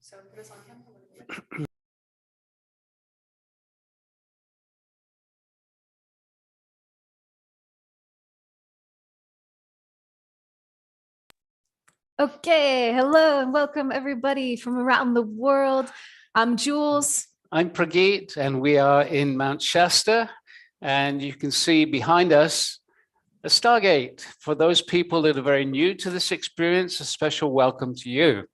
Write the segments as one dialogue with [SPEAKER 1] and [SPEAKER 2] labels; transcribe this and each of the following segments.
[SPEAKER 1] So put us on camera. Okay, hello and welcome everybody from around the world. I'm Jules.
[SPEAKER 2] I'm Prageet, and we are in Mount Shasta, and you can see behind us a Stargate. For those people that are very new to this experience, a special welcome to you.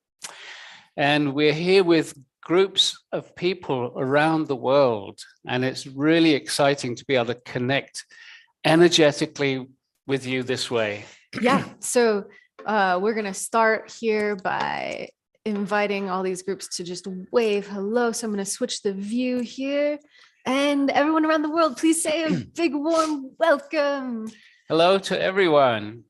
[SPEAKER 2] And we're here with groups of people around the world, and it's really exciting to be able to connect energetically with you this way.
[SPEAKER 1] Yeah, so we're going to start here by inviting all these groups to just wave hello. So I'm going to switch the view here. And everyone around the world, please say a big warm welcome.
[SPEAKER 2] Hello to everyone.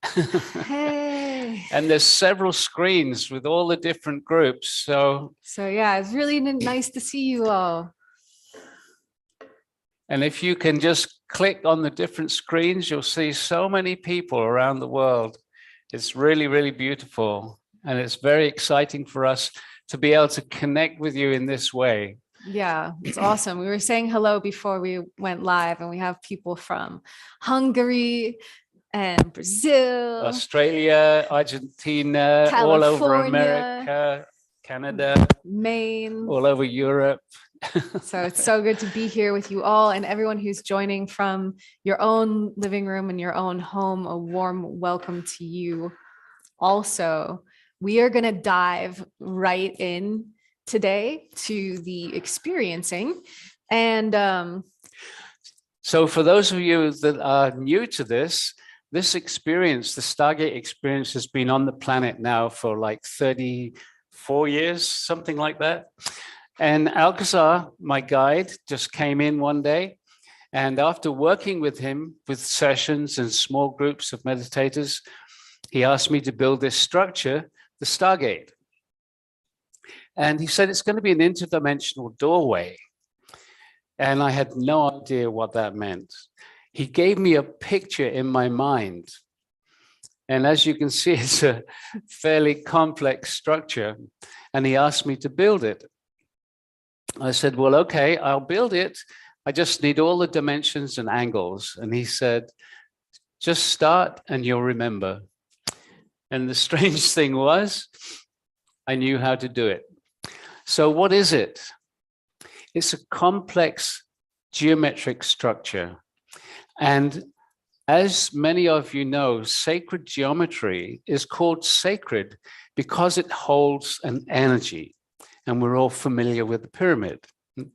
[SPEAKER 1] Hey.
[SPEAKER 2] And there's several screens with all the different groups. So
[SPEAKER 1] yeah, it's really nice to see you all.
[SPEAKER 2] And if you can just click on the different screens, you'll see so many people around the world. It's really, really beautiful. And it's very exciting for us to be able to connect with you in this way.
[SPEAKER 1] Yeah, it's awesome. We were saying hello before we went live, and we have people from Hungary and Brazil,
[SPEAKER 2] Australia, Argentina,
[SPEAKER 1] California,
[SPEAKER 2] all over America, Canada,
[SPEAKER 1] Maine,
[SPEAKER 2] all over Europe.
[SPEAKER 1] So it's so good to be here with you all, and everyone who's joining from your own living room and your own home. A warm welcome to you. Also, we are going to dive right in today to the experiencing. And
[SPEAKER 2] so for those of you that are new to this experience, the Stargate experience, has been on the planet now for like 34 years, something like that. And Alcazar, my guide, just came in one day. And after working with him with sessions and small groups of meditators, he asked me to build this structure, the Stargate. And he said it's going to be an interdimensional doorway. And I had no idea what that meant. He gave me a picture in my mind. And as you can see, it's a fairly complex structure. And he asked me to build it. I said, well, okay, I'll build it. I just need all the dimensions and angles. And he said, just start and you'll remember. And the strange thing was, I knew how to do it. So what is it? It's a complex geometric structure. And as many of you know, sacred geometry is called sacred because it holds an energy. And we're all familiar with the pyramid,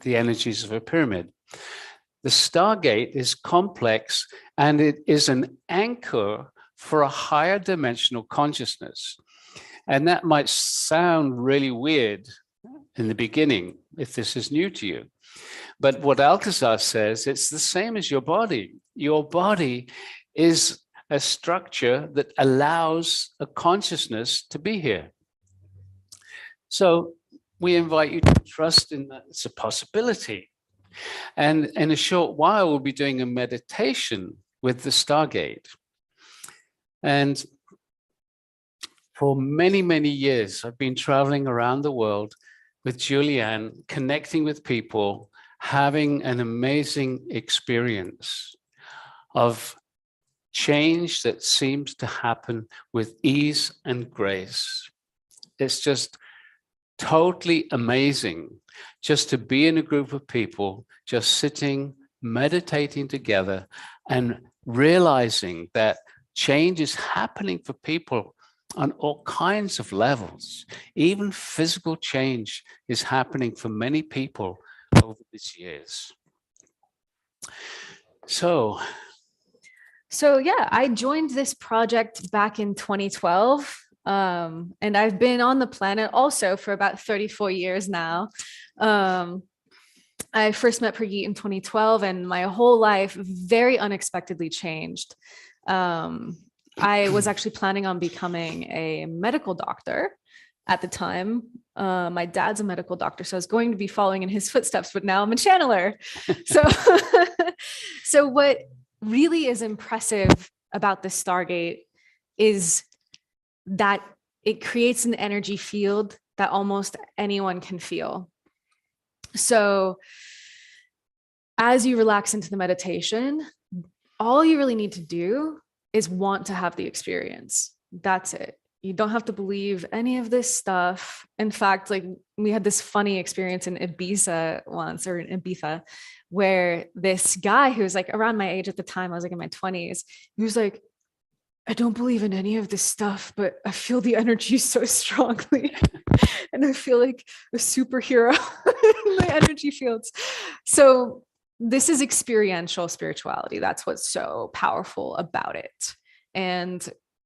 [SPEAKER 2] the energies of a pyramid. The Stargate is complex, and it is an anchor for a higher dimensional consciousness. And that might sound really weird in the beginning, if this is new to you. But what Alcazar says, it's the same as your body. Your body is a structure that allows a consciousness to be here. So we invite you to trust in that it's a possibility. And in a short while, we'll be doing a meditation with the Stargate. And for many, many years, I've been traveling around the world with Julianne, connecting with people, having an amazing experience of change that seems to happen with ease and grace. It's just totally amazing just to be in a group of people, just sitting, meditating together, and realizing that change is happening for people on all kinds of levels. Even physical change is happening for many people over these years. So
[SPEAKER 1] yeah, I joined this project back in 2012. And I've been on the planet also for about 34 years now. I first met Prageet in 2012, and my whole life very unexpectedly changed. I was actually planning on becoming a medical doctor at the time. My dad's a medical doctor, so I was going to be following in his footsteps, but now I'm a channeler. So what really is impressive about the Stargate is that it creates an energy field that almost anyone can feel. So as you relax into the meditation, all you really need to do is want to have the experience. That's it. You don't have to believe any of this stuff. In fact, like we had this funny experience in Ibiza once, or in Ibiza, where this guy who was like around my age at the time, I was like in my 20s, he was like, I don't believe in any of this stuff, but I feel the energy so strongly. And I feel like a superhero in my energy fields. So this is experiential spirituality. That's what's so powerful about it. And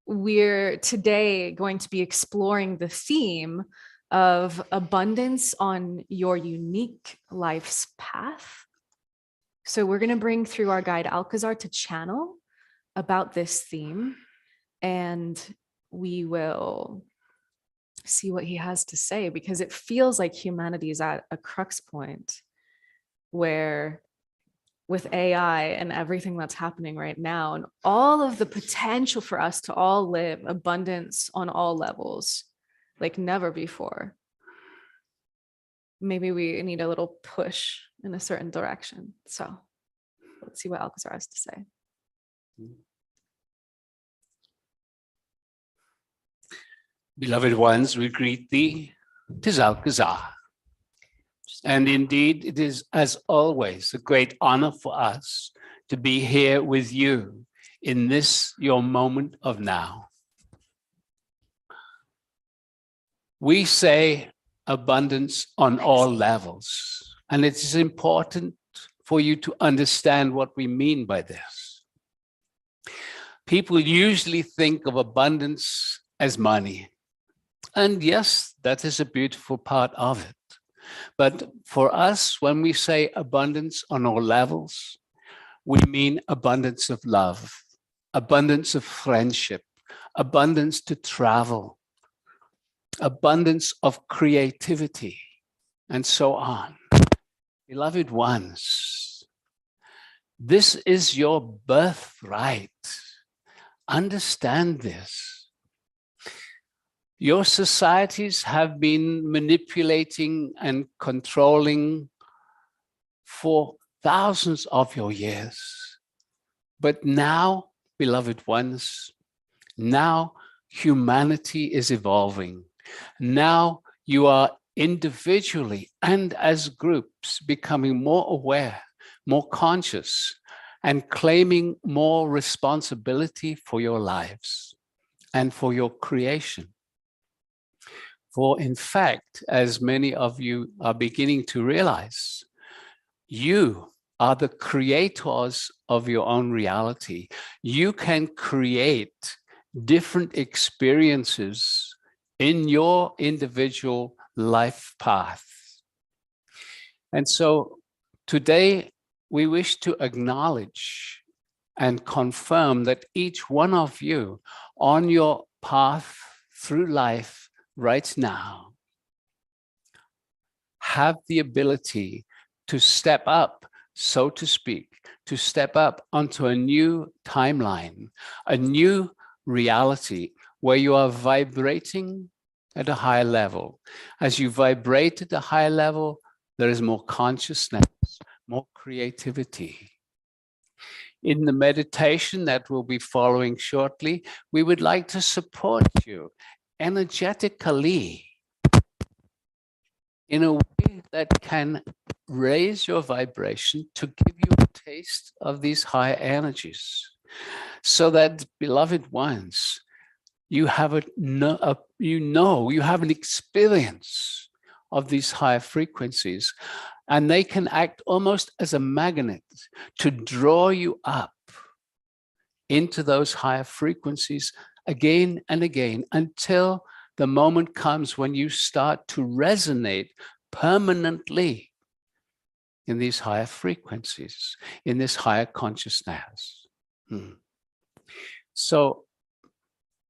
[SPEAKER 1] we're today going to be exploring the theme of abundance on your unique life's path. So we're going to bring through our guide Alcazar to channel about this theme, and we will see what he has to say, because it feels like humanity is at a crux point where, with AI and everything that's happening right now, and all of the potential for us to all live abundance on all levels like never before, maybe we need a little push in a certain direction. So let's see what Alcazar has to say.
[SPEAKER 2] Beloved ones, we greet thee. 'Tis Alcazar. And indeed, it is, as always, a great honor for us to be here with you in this, your moment of now. We say abundance on all levels, and it is important for you to understand what we mean by this. People usually think of abundance as money. And yes, that is a beautiful part of it. But for us, when we say abundance on all levels, we mean abundance of love, abundance of friendship, abundance to travel, abundance of creativity, and so on. Beloved ones, this is your birthright. Understand this. Your societies have been manipulating and controlling for thousands of your years. But now, beloved ones, now humanity is evolving. Now you are individually and as groups becoming more aware, more conscious, and claiming more responsibility for your lives and for your creation. For in fact, as many of you are beginning to realize, you are the creators of your own reality. You can create different experiences in your individual life path. And so today we wish to acknowledge and confirm that each one of you on your path through life right now have the ability to step up, so to speak, to step up onto a new timeline, a new reality where you are vibrating at a higher level. As you vibrate at a higher level, there is more consciousness, more creativity. In the meditation that will be following shortly, we would like to support you energetically in a way that can raise your vibration to give you a taste of these higher energies, so that, beloved ones, you have you have an experience of these higher frequencies, and they can act almost as a magnet to draw you up into those higher frequencies again and again, until the moment comes when you start to resonate permanently in these higher frequencies, in this higher consciousness. So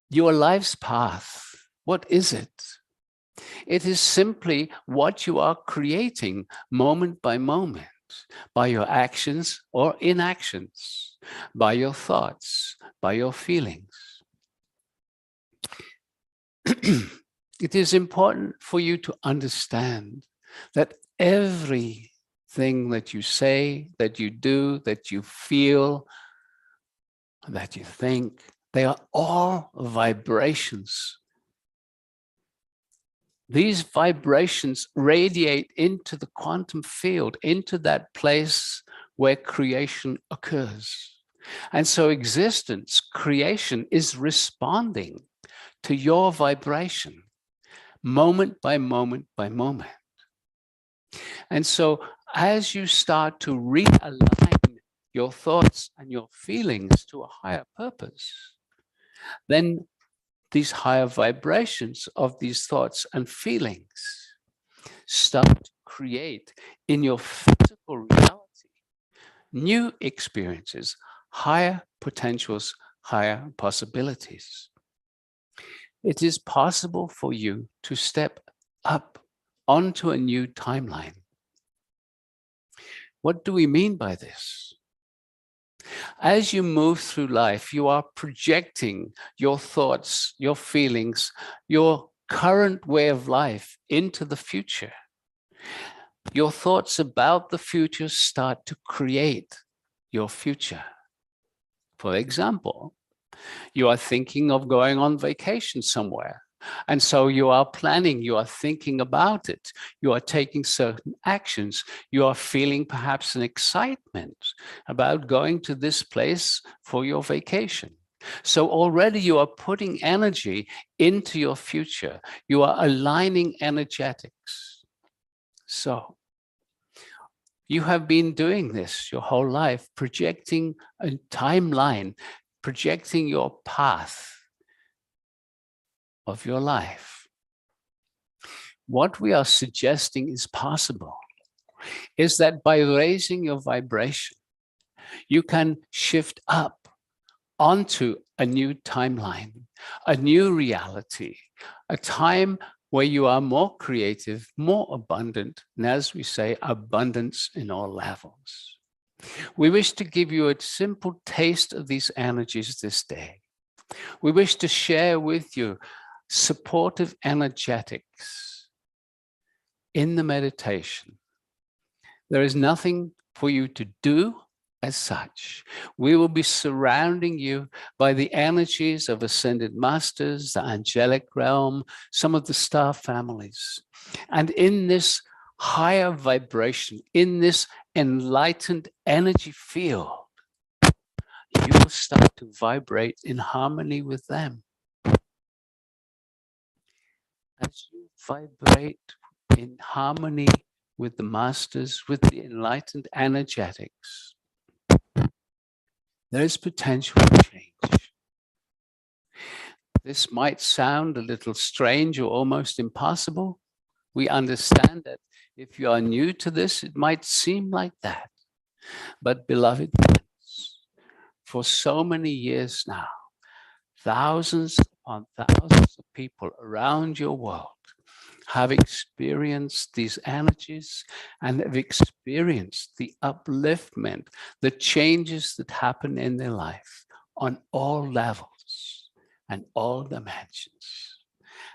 [SPEAKER 2] your life's path, what is it? It is simply what you are creating moment by moment, by your actions or inactions, by your thoughts, by your feelings. it is important for you to understand that everything that you say, that you do, that you feel, that you think, they are all vibrations. These vibrations radiate into the quantum field, into that place where creation occurs. And so existence, creation, is responding to your vibration, moment by moment by moment. And so as you start to realign your thoughts and your feelings to a higher purpose, then these higher vibrations of these thoughts and feelings start to create in your physical reality new experiences, higher potentials, higher possibilities. It is possible for you to step up onto a new timeline. What do we mean by this? As you move through life, you are projecting your thoughts, your feelings, your current way of life into the future. Your thoughts about the future start to create your future. For example, you are thinking of going on vacation somewhere. And so you are planning, you are thinking about it, you are taking certain actions, you are feeling perhaps an excitement about going to this place for your vacation. So already you are putting energy into your future. You are aligning energetics. So you have been doing this your whole life, projecting a timeline, projecting your path of your life. What we are suggesting is possible is that by raising your vibration, you can shift up onto a new timeline, a new reality, a time where you are more creative, more abundant, and as we say, abundance in all levels. We wish to give you a simple taste of these energies this day. We wish to share with you supportive energetics in the meditation. There is nothing for you to do as such. We will be surrounding you by the energies of ascended masters, the angelic realm, some of the star families. And in this higher vibration, in this enlightened energy field, you will start to vibrate in harmony with them. As you vibrate in harmony with the masters, with the enlightened energetics, there is potential change. This might sound a little strange or almost impossible. We understand that if you are new to this, it might seem like that. But beloved ones, for so many years now, thousands upon thousands of people around your world have experienced these energies and have experienced the upliftment, the changes that happen in their life on all levels and all dimensions.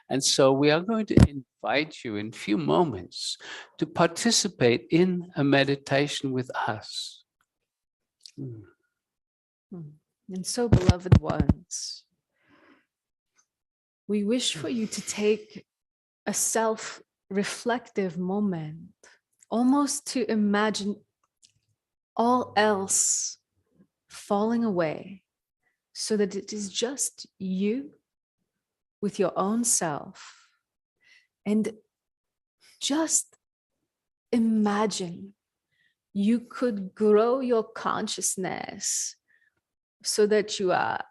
[SPEAKER 2] And so we are going to invite you in a few moments to participate in a meditation with us.
[SPEAKER 1] And so, beloved ones, we wish for you to take a self-reflective moment, almost to imagine all else falling away so that it is just you with your own self. And just imagine you could grow your consciousness so that you are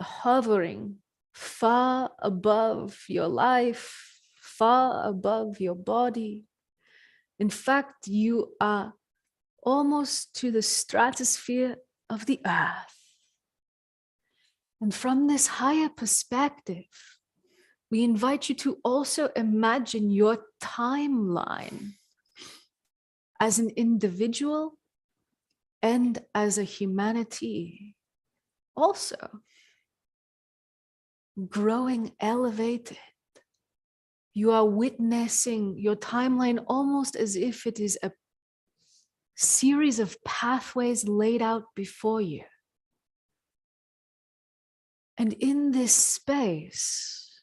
[SPEAKER 1] hovering far above your life, far above your body. In fact, you are almost to the stratosphere of the earth. And from this higher perspective, we invite you to also imagine your timeline as an individual and as a humanity also. growing elevated. You are witnessing your timeline almost as if it is a series of pathways laid out before you. And in this space,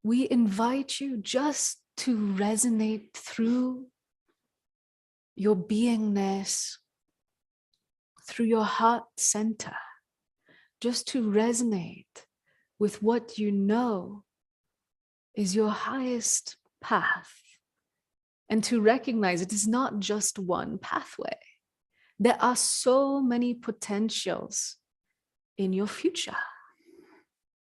[SPEAKER 1] we invite you just to resonate through your beingness, through your heart center, just to resonate with what you know is your highest path, and to recognize it is not just one pathway. There are so many potentials in your future.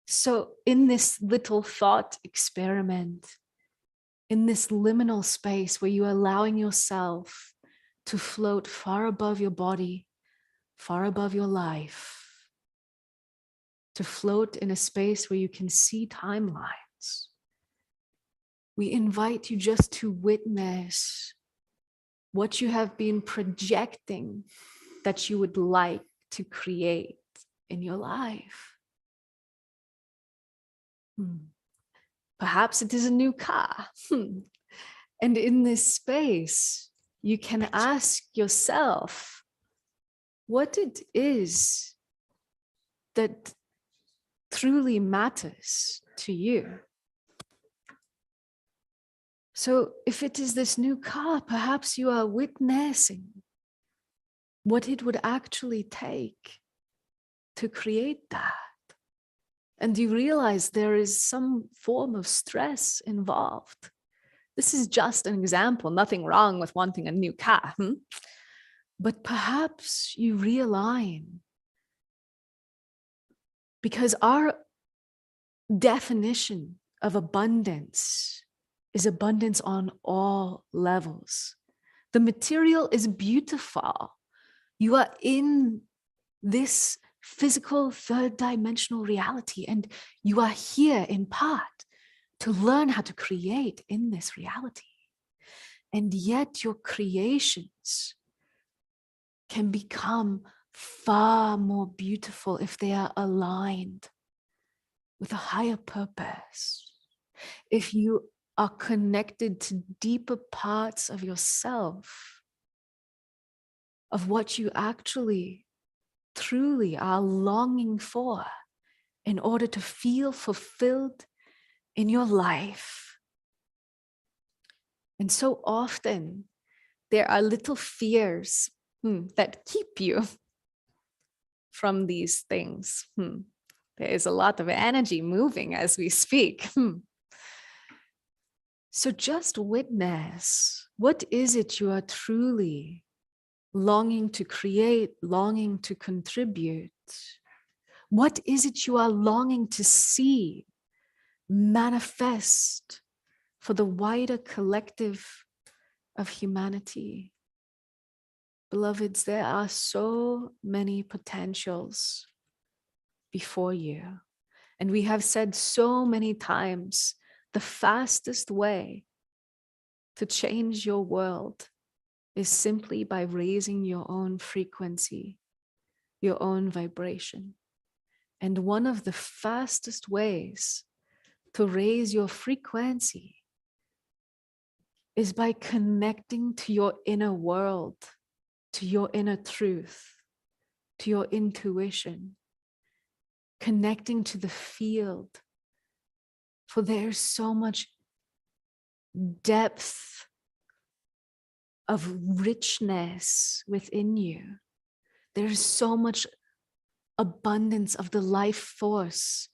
[SPEAKER 1] So in this little thought experiment, in this liminal space where you are allowing yourself to float far above your body, far above your life, to float in a space where you can see timelines, we invite you just to witness what you have been projecting that you would like to create in your life. Perhaps it is a new car. And in this space, you can ask yourself what it is that truly matters to you. So if it is this new car, perhaps you are witnessing what it would actually take to create that. And you realize there is some form of stress involved. This is just an example, nothing wrong with wanting a new car. But perhaps you realign, because our definition of abundance is abundance on all levels. The material is beautiful. You are in this physical third dimensional reality, and you are here in part to learn how to create in this reality. And yet your creations can become far more beautiful if they are aligned with a higher purpose. If you are connected to deeper parts of yourself, of what you actually truly are longing for in order to feel fulfilled in your life. And so often there are little fears that keep you from these things. There is a lot of energy moving as we speak. So just witness, what is it you are truly longing to create, longing to contribute? What is it you are longing to see manifest for the wider collective of humanity? Beloveds, there are so many potentials before you. And we have said so many times, the fastest way to change your world is simply by raising your own frequency, your own vibration. And one of the fastest ways to raise your frequency is by connecting to your inner world, to your inner truth, to your intuition, connecting to the field. For there's so much depth of richness within you. There's so much abundance of the life force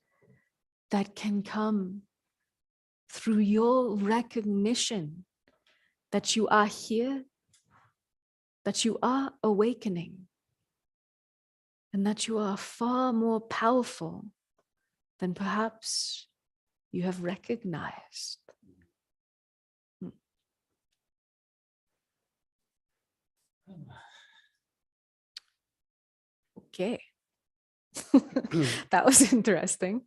[SPEAKER 1] that can come through your recognition that you are here, that you are awakening, and that you are far more powerful than perhaps you have recognized. Okay. That was interesting.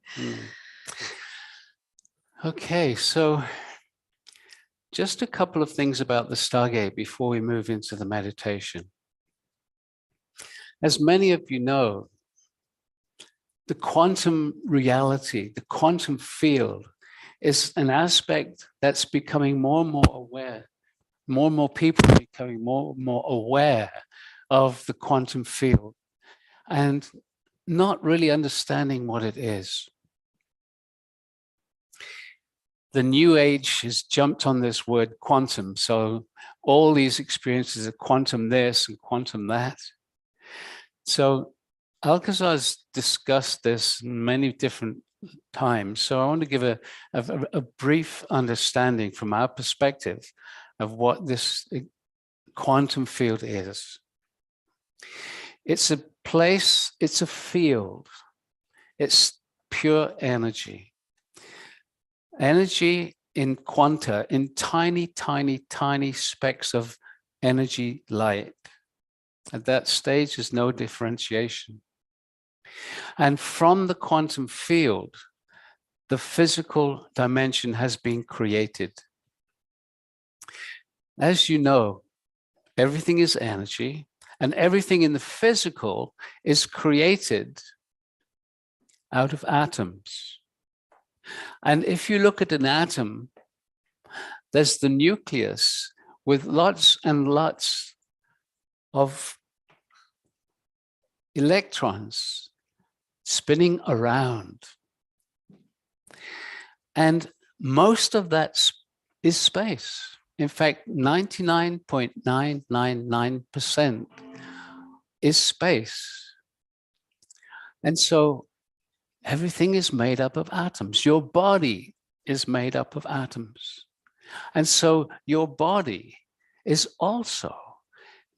[SPEAKER 2] Okay, so just a couple of things about the Stargate before we move into the meditation. As many of you know, the quantum reality, the quantum field is an aspect that's becoming more and more aware. More and more people are becoming more and more aware of the quantum field and not really understanding what it is. The New Age has jumped on this word quantum. So all these experiences are quantum this and quantum that. So Alcazar's discussed this many different times. So I want to give a brief understanding from our perspective of what this quantum field is. It's a place, it's a field, it's pure energy. Energy in quanta, in tiny, tiny, tiny specks of energy light. At that stage, there's no differentiation. And from the quantum field, the physical dimension has been created. As you know, everything is energy, and everything in the physical is created out of atoms. And if you look at an atom, there's the nucleus with lots and lots of electrons spinning around. And most of that is space. In fact, 99.999% is space. And so everything is made up of atoms. Your body is made up of atoms. And so your body is also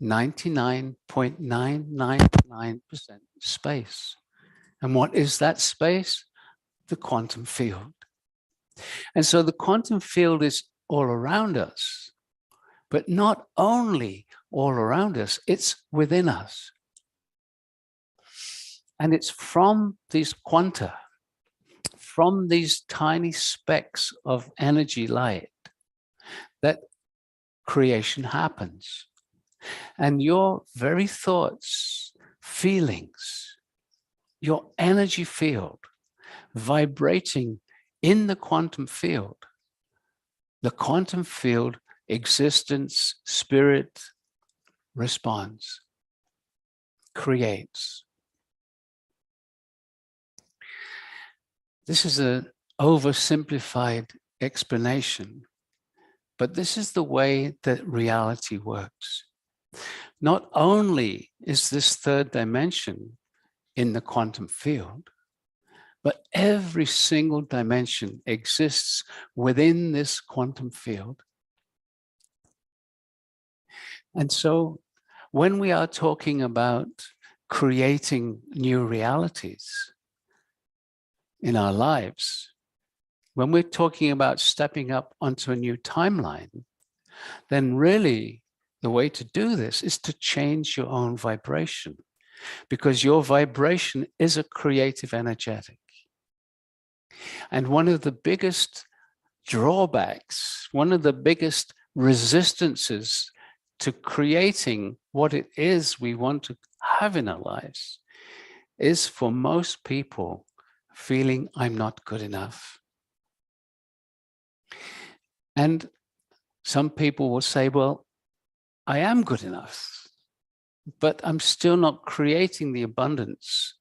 [SPEAKER 2] 99.999% space. And what is that space? The quantum field. And so the quantum field is all around us, but not only all around us, it's within us. And it's from these quanta, from these tiny specks of energy light, that creation happens. And your very thoughts, feelings, your energy field vibrating in the quantum field, existence, spirit responds, creates. This is an oversimplified explanation, but this is the way that reality works. Not only is this third dimension in the quantum field, but every single dimension exists within this quantum field. And so when we are talking about creating new realities in our lives, when we're talking about stepping up onto a new timeline, then really the way to do this is to change your own vibration, because your vibration is a creative energetic. And one of the biggest drawbacks, one of the biggest resistances to creating what it is we want to have in our lives is for most people feeling I'm not good enough. And some people will say, well, I am good enough, but I'm still not creating the abundance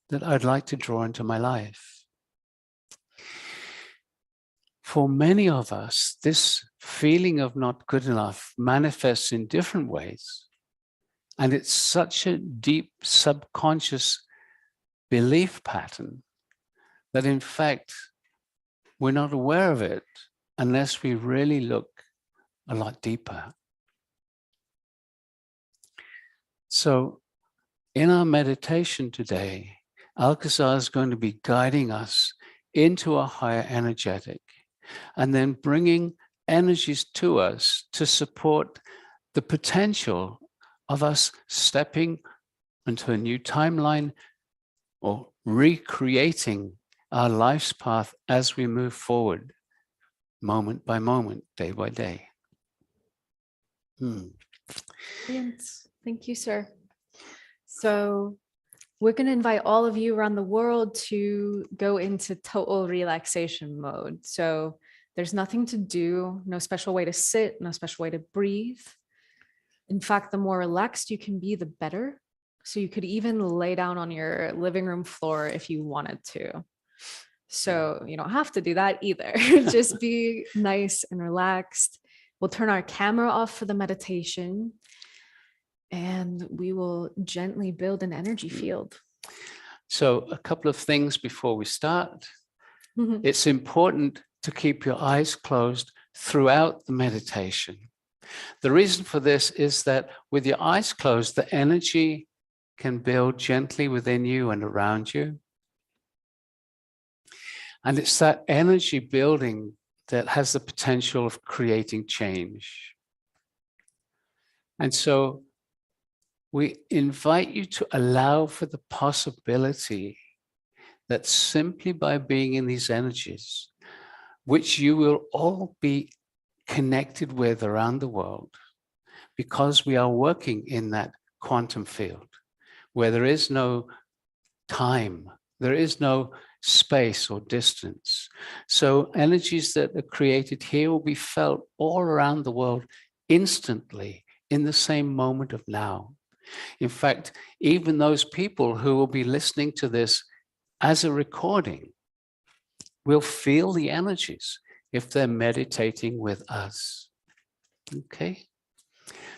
[SPEAKER 2] that I'd like to draw into my life. For many of us, this feeling of not good enough manifests in different ways. And it's such a deep subconscious belief pattern that in fact, we're not aware of it unless we really look a lot deeper. So in our meditation today, Alcazar is going to be guiding us into a higher energetic, and then bringing energies to us to support the potential of us stepping into a new timeline or recreating our life's path as we move forward, moment by moment, day by day.
[SPEAKER 1] Brilliant. Thank you, sir. So we're going to invite all of you around the world to go into total relaxation mode. So there's nothing to do, no special way to sit, no special way to breathe. In fact, the more relaxed you can be, the better. So you could even lay down on your living room floor if you wanted to. So you don't have to do that either. Just be nice and relaxed. We'll turn our camera off for the meditation, and we will gently build an energy field.
[SPEAKER 2] So a couple of things before we start. It's important to keep your eyes closed throughout the meditation. The reason for this is that with your eyes closed, the energy can build gently within you and around you. And it's that energy building that has the potential of creating change. And so we invite you to allow for the possibility that simply by being in these energies, which you will all be connected with around the world, because we are working in that quantum field where there is no time, there is no space or distance. So energies that are created here will be felt all around the world instantly in the same moment of now. In fact, even those people who will be listening to this as a recording will feel the energies if they're meditating with us. Okay?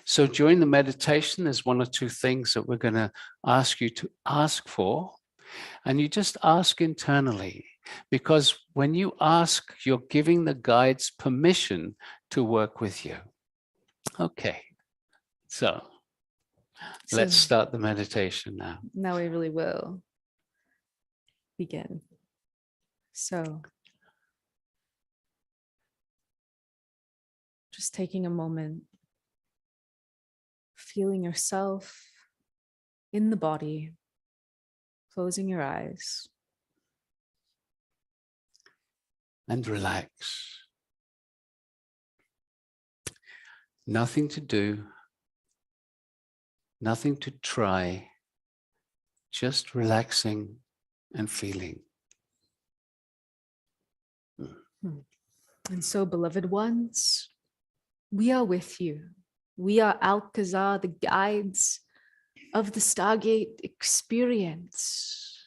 [SPEAKER 2] So during the meditation, there's one or two things that we're going to ask you to ask for. And you just ask internally, because when you ask, you're giving the guides permission to work with you. Okay. So let's start the meditation now.
[SPEAKER 1] Now we really will begin. So just taking a moment, feeling yourself in the body, closing your eyes.
[SPEAKER 2] And relax. Nothing to do, nothing to try, just relaxing and feeling.
[SPEAKER 1] And so, beloved ones, we are with you. We are Alcazar, the guides of the Stargate Experience.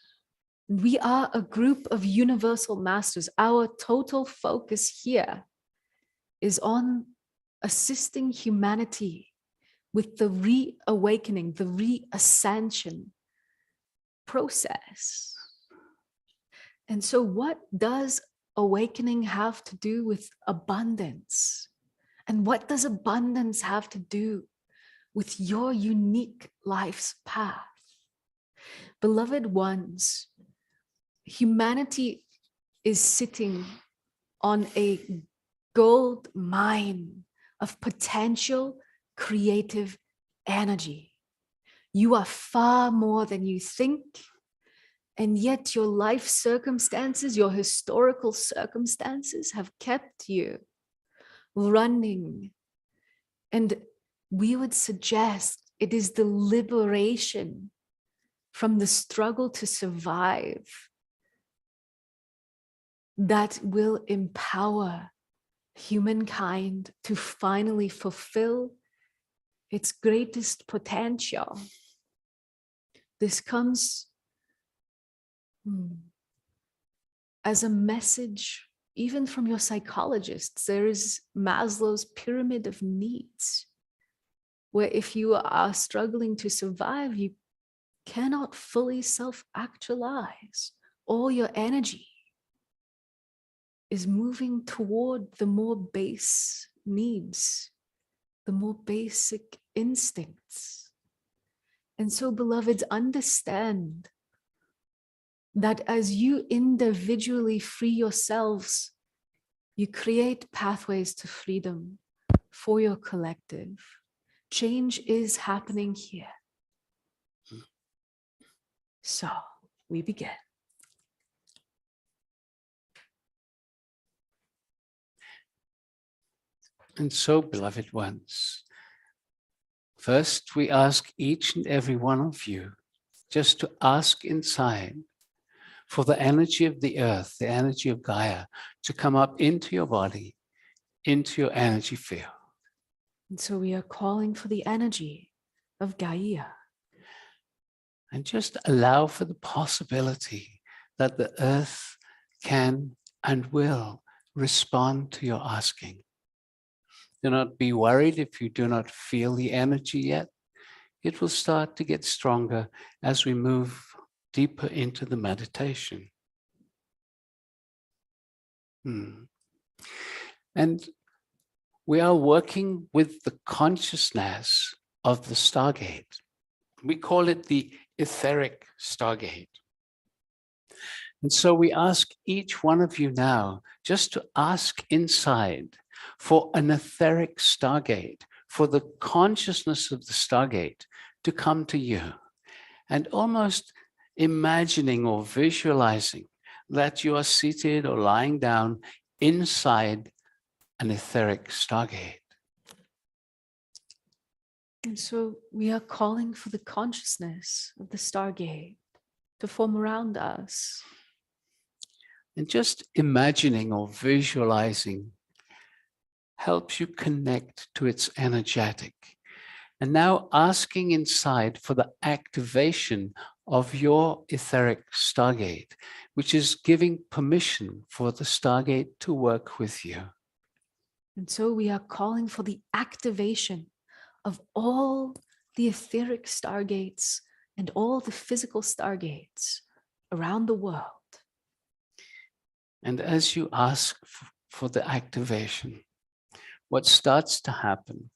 [SPEAKER 1] We are a group of universal masters. Our total focus here is on assisting humanity with the reawakening, the reascension process. And so what does awakening have to do with abundance? And what does abundance have to do with your unique life's path? Beloved ones, humanity is sitting on a gold mine of potential creative energy. You are far more than you think, and yet your life circumstances, your historical circumstances have kept you running. And we would suggest it is the liberation from the struggle to survive that will empower humankind to finally fulfill its greatest potential. This comes as a message even from your psychologists. There is Maslow's pyramid of needs, where if you are struggling to survive, you cannot fully self-actualize. All your energy is moving toward the more base needs, the more basic instincts. And so, beloveds, understand that as you individually free yourselves, you create pathways to freedom for your collective. Change is happening here. So we begin.
[SPEAKER 2] And so, beloved ones, first we ask each and every one of you just to ask inside for the energy of the earth, the energy of Gaia, to come up into your body, into your energy field.
[SPEAKER 1] And so we are calling for the energy of Gaia.
[SPEAKER 2] And just allow for the possibility that the earth can and will respond to your asking. Do not be worried if you do not feel the energy yet. It will start to get stronger as we move deeper into the meditation. And we are working with the consciousness of the Stargate. We call it the etheric Stargate. And so we ask each one of you now just to ask inside for an etheric Stargate, for the consciousness of the Stargate to come to you, and almost imagining or visualizing that you are seated or lying down inside an etheric Stargate.
[SPEAKER 1] And so we are calling for the consciousness of the Stargate to form around us.
[SPEAKER 2] And just imagining or visualizing helps you connect to its energetic. And now asking inside for the activation of your etheric Stargate, which is giving permission for the Stargate to work with you.
[SPEAKER 1] And so we are calling for the activation of all the etheric Stargates and all the physical Stargates around the world.
[SPEAKER 2] And as you ask for the activation, what starts to happen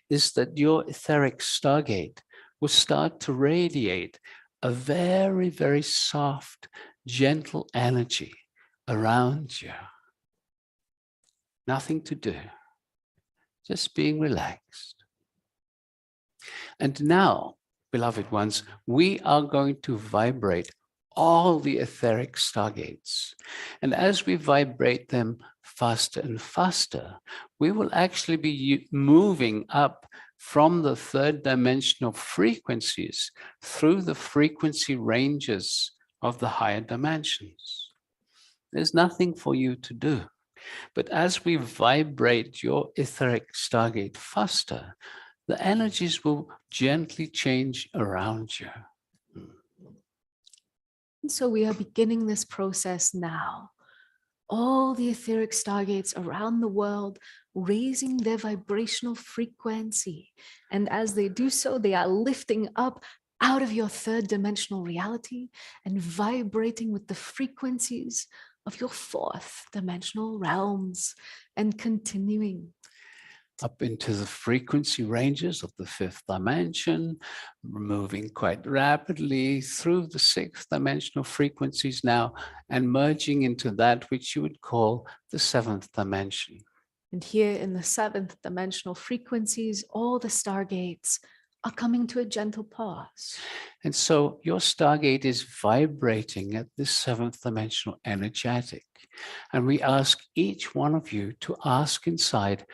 [SPEAKER 2] is that your etheric Stargate will start to radiate a very, very soft, gentle energy around you. Nothing to do, just being relaxed. And now, beloved ones, we are going to vibrate all the etheric Stargates. And as we vibrate them faster and faster, we will actually be moving up from the third dimensional frequencies through the frequency ranges of the higher dimensions. There's nothing for you to do. But as we vibrate your etheric Stargate faster, the energies will gently change around you.
[SPEAKER 1] And so we are beginning this process now. All the etheric Stargates around the world raising their vibrational frequency. And as they do so, they are lifting up out of your third dimensional reality and vibrating with the frequencies of your fourth dimensional realms and continuing
[SPEAKER 2] up into the frequency ranges of the fifth dimension, moving quite rapidly through the sixth dimensional frequencies now, and merging into that which you would call the seventh dimension.
[SPEAKER 1] And here in the seventh dimensional frequencies, all the Stargates are coming to a gentle pause.
[SPEAKER 2] And so your Stargate is vibrating at this seventh dimensional energetic. And we ask each one of you to ask inside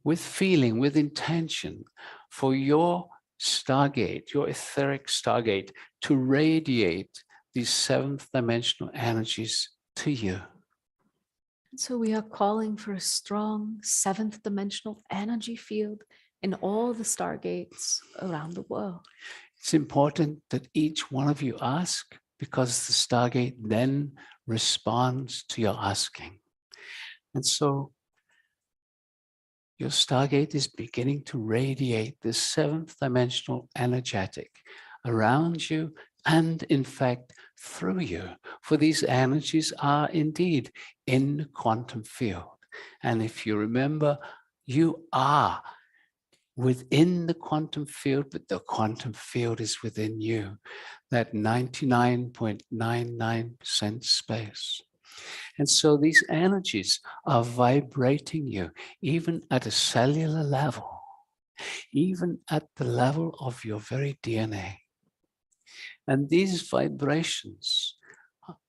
[SPEAKER 2] with feeling, with intention, for your Stargate, your etheric Stargate, to radiate these seventh dimensional energies to you.
[SPEAKER 1] And so we are calling for a strong seventh dimensional energy field in all the Stargates around the world.
[SPEAKER 2] It's important that each one of you ask, because the Stargate then responds to your asking. And so your Stargate is beginning to radiate this seventh dimensional energetic around you and, in fact, through you. For these energies are indeed in the quantum field. And if you remember, you are within the quantum field, but the quantum field is within you, that 99.99% space. And so these energies are vibrating you, even at a cellular level, even at the level of your very DNA. And these vibrations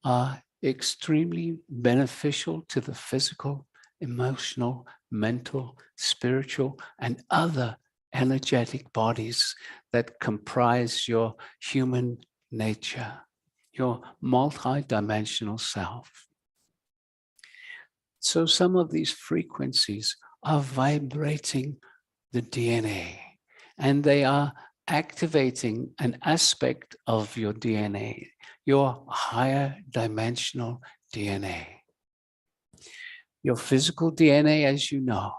[SPEAKER 2] are extremely beneficial to the physical, emotional, mental, spiritual, and other energetic bodies that comprise your human nature, your multi-dimensional self. So some of these frequencies are vibrating the DNA, and they are activating an aspect of your DNA, your higher dimensional DNA. Your physical DNA, as you know,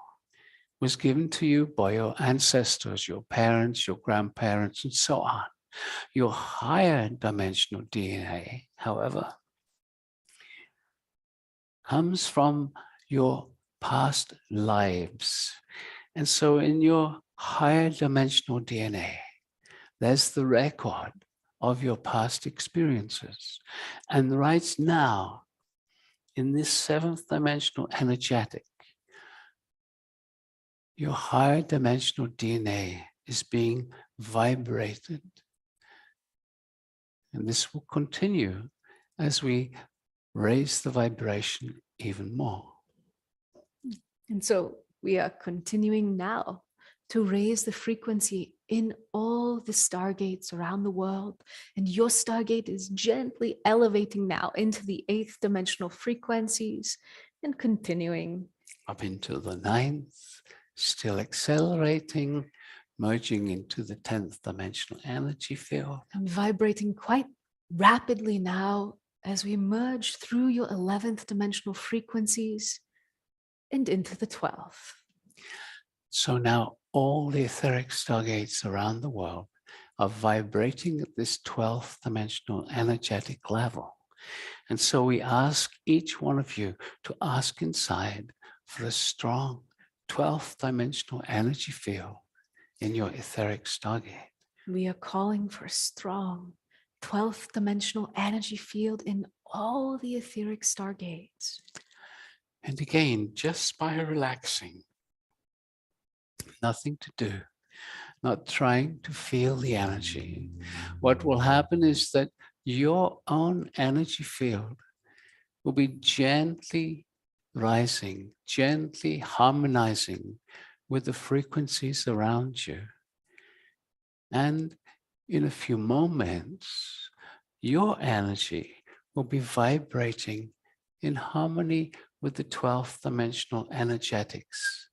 [SPEAKER 2] was given to you by your ancestors, your parents, your grandparents, and so on. Your higher dimensional DNA, however, comes from your past lives. And so in your higher dimensional DNA, there's the record of your past experiences. And right now, in this seventh dimensional energetic, your higher dimensional DNA is being vibrated. And this will continue as we raise the vibration even more.
[SPEAKER 1] And so we are continuing now to raise the frequency in all the stargates around the world. And your stargate is gently elevating now into the 8th dimensional frequencies and continuing
[SPEAKER 2] up into the 9th, still accelerating, merging into the 10th dimensional energy field.
[SPEAKER 1] and vibrating quite rapidly now as we merge through your 11th dimensional frequencies and into the 12th.
[SPEAKER 2] So now all the etheric stargates around the world are vibrating at this 12th dimensional energetic level. And so we ask each one of you to ask inside for a strong 12th dimensional energy field in your etheric stargate.
[SPEAKER 1] We are calling for a strong 12th dimensional energy field in all the etheric stargates.
[SPEAKER 2] And again, just by relaxing, nothing to do, not trying to feel the energy, what will happen is that your own energy field will be gently rising, gently harmonizing with the frequencies around you. And in a few moments, your energy will be vibrating in harmony with the 12th dimensional energetics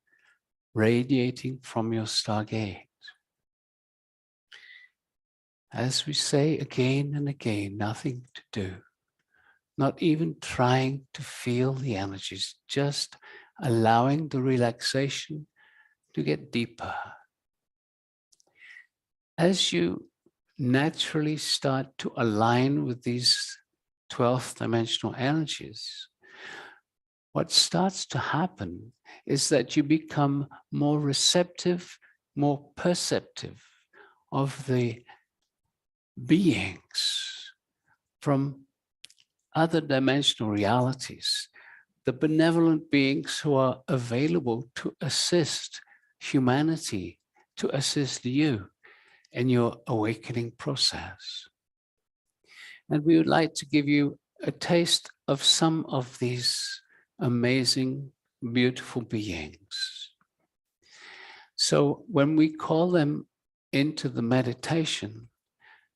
[SPEAKER 2] radiating from your stargate. As we say again and again, nothing to do, not even trying to feel the energies, just allowing the relaxation to get deeper. As you naturally start to align with these 12th dimensional energies, what starts to happen is that you become more receptive, more perceptive of the beings from other dimensional realities, the benevolent beings who are available to assist humanity, to assist you in your awakening process. And we would like to give you a taste of some of these amazing, beautiful beings. So when we call them into the meditation,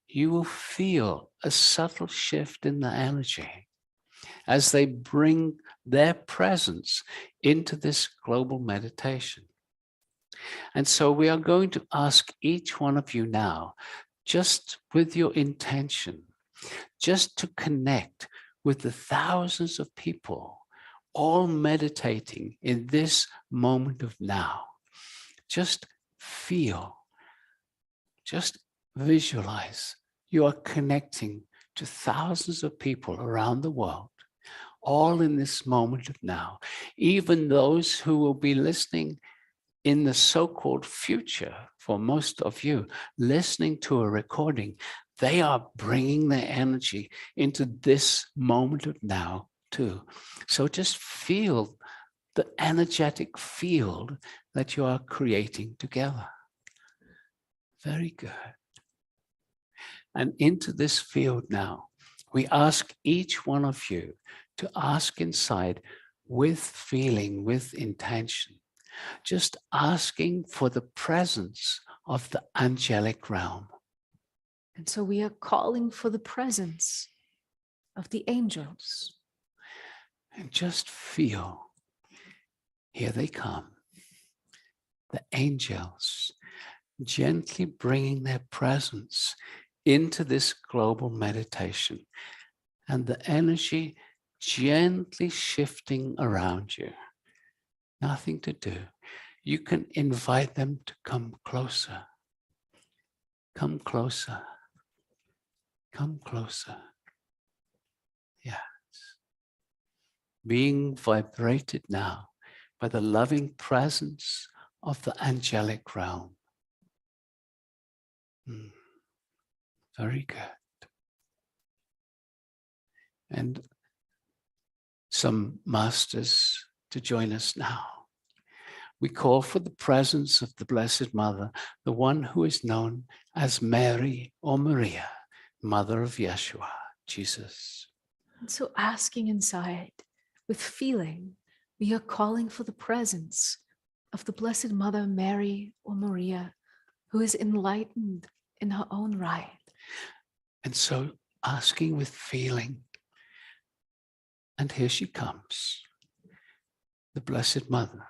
[SPEAKER 2] you will feel a subtle shift in the energy as they bring their presence into this global meditation. And so we are going to ask each one of you now, just with your intention, just to connect with the thousands of people all meditating in this moment of now. Just feel, just visualize you are connecting to thousands of people around the world, all in this moment of now. Even those who will be listening in the so-called future, for most of you, listening to a recording, they are bringing their energy into this moment of now too. So just feel the energetic field that you are creating together. Very good. And into this field now, we ask each one of you to ask inside with feeling, with intention, just asking for the presence of the angelic realm.
[SPEAKER 1] And so we are calling for the presence of the angels.
[SPEAKER 2] And just feel, here they come, the angels, gently bringing their presence into this global meditation, and the energy gently shifting around you. Nothing to do. You can invite them to come closer. Come closer. Come closer. Yes. Being vibrated now by the loving presence of the angelic realm. Very good. And some masters to join us now. We call for the presence of the Blessed Mother, the one who is known as Mary or Maria, Mother of Yeshua, Jesus.
[SPEAKER 1] And so asking inside with feeling, we are calling for the presence of the Blessed Mother, Mary or Maria, who is enlightened in her own right.
[SPEAKER 2] And so asking with feeling, and here she comes, the Blessed Mother,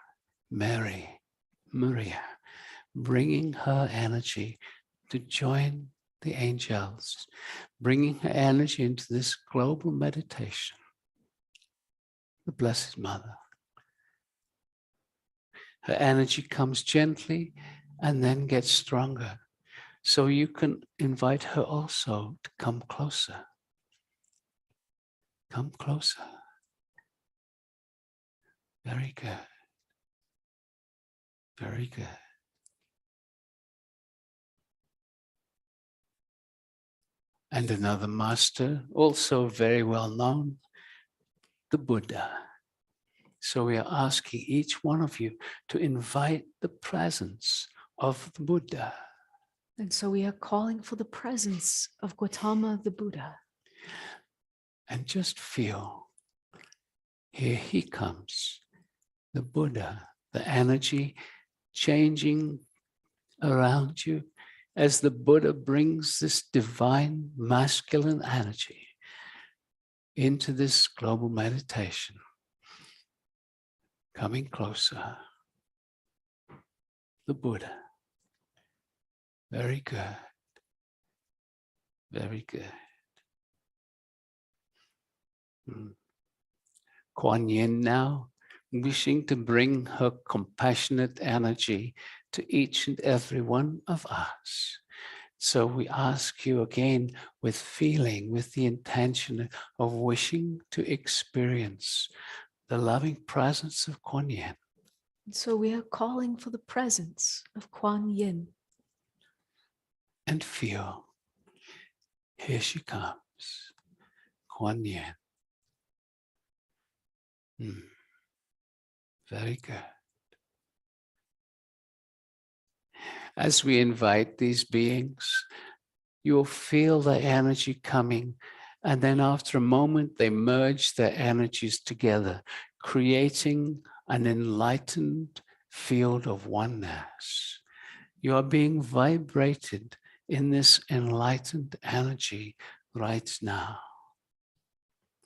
[SPEAKER 2] Mary, Maria, bringing her energy to join the angels, bringing her energy into this global meditation. The Blessed Mother. Her energy comes gently and then gets stronger. So you can invite her also to come closer. Come closer. Very good. Very good. And another master, also very well known, the Buddha. So we are asking each one of you to invite the presence of the Buddha.
[SPEAKER 1] And so we are calling for the presence of Gautama the Buddha.
[SPEAKER 2] And just feel, here he comes, the Buddha, the energy changing around you as the Buddha brings this divine masculine energy into this global meditation. Coming closer. The Buddha. Very good. Very good. Kuan Yin now, wishing to bring her compassionate energy to each and every one of us. So we ask you again with feeling, with the intention of wishing to experience the loving presence of Kuan Yin.
[SPEAKER 1] So we are calling for the presence of Kuan Yin.
[SPEAKER 2] And feel, here she comes, Kuan Yin. Very good. As we invite these beings, you'll feel the energy coming, and then after a moment, they merge their energies together, creating an enlightened field of oneness. You are being vibrated in this enlightened energy right now.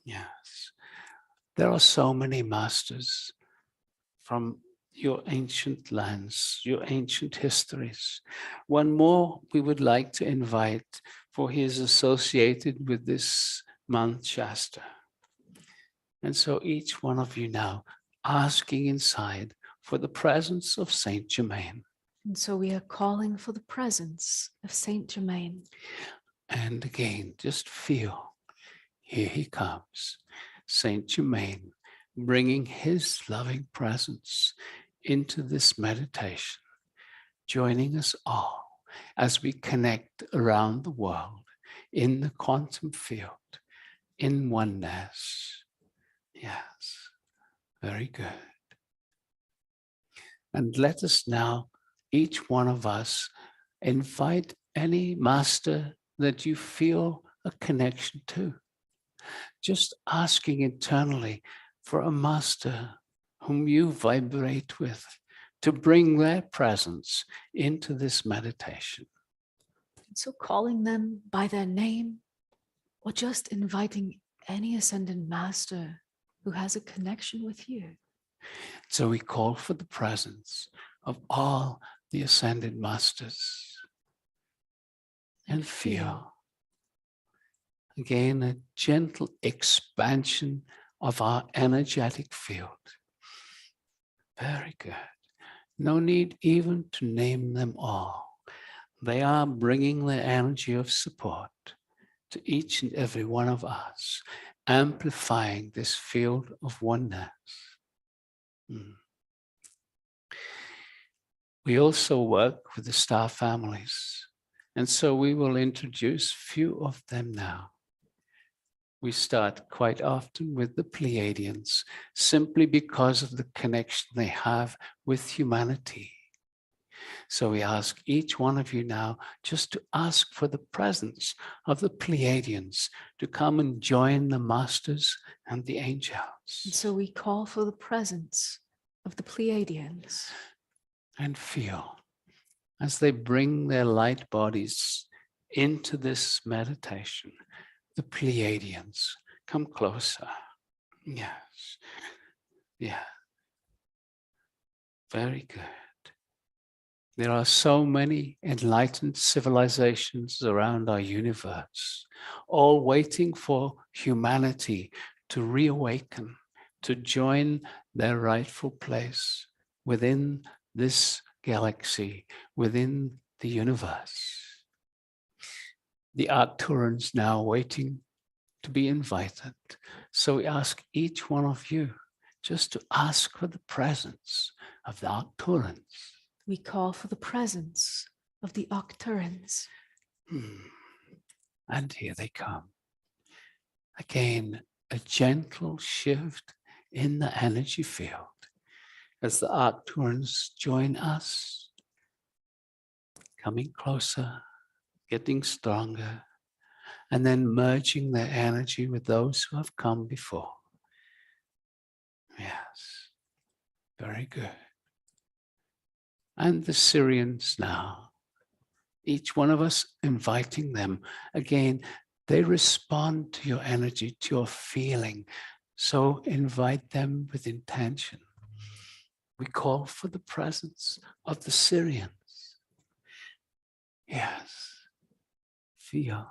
[SPEAKER 2] Yes. There are so many masters from your ancient lands, your ancient histories. One more we would like to invite, for he is associated with this month, Shasta. And so each one of you now asking inside for the presence of Saint Germain.
[SPEAKER 1] And so we are calling for the presence of Saint Germain.
[SPEAKER 2] And again, just feel, here he comes, Saint Germain, bringing his loving presence into this meditation, joining us all as we connect around the world in the quantum field, in oneness. Yes, very good. And let us now, each one of us, invite any master that you feel a connection to. Just asking internally for a master whom you vibrate with to bring their presence into this meditation.
[SPEAKER 1] So calling them by their name, or just inviting any ascended master who has a connection with you.
[SPEAKER 2] So we call for the presence of all the ascended masters and feel again a gentle expansion of our energetic field. Very good. No need even to name them all. They are bringing the energy of support to each and every one of us, amplifying this field of oneness. We also work with the star families, and so we will introduce few of them now. We start quite often with the Pleiadians, simply because of the connection they have with humanity. So we ask each one of you now just to ask for the presence of the Pleiadians to come and join the masters and the angels.
[SPEAKER 1] And so we call for the presence of the Pleiadians.
[SPEAKER 2] And feel as they bring their light bodies into this meditation, the Pleiadians come closer. Yes. Yeah. Very good. There are so many enlightened civilizations around our universe, all waiting for humanity to reawaken, to join their rightful place within this galaxy, within the universe. The Arcturans now waiting to be invited. So we ask each one of you just to ask for the presence of the Arcturans.
[SPEAKER 1] We call for the presence of the Arcturans.
[SPEAKER 2] And here they come. Again, a gentle shift in the energy field as the Arcturans join us, coming closer, getting stronger, and then merging their energy with those who have come before. Yes, very good. And the Syrians now, each one of us inviting them. Again, they respond to your energy, to your feeling. So invite them with intention. We call for the presence of the Syrians. Yes, feel.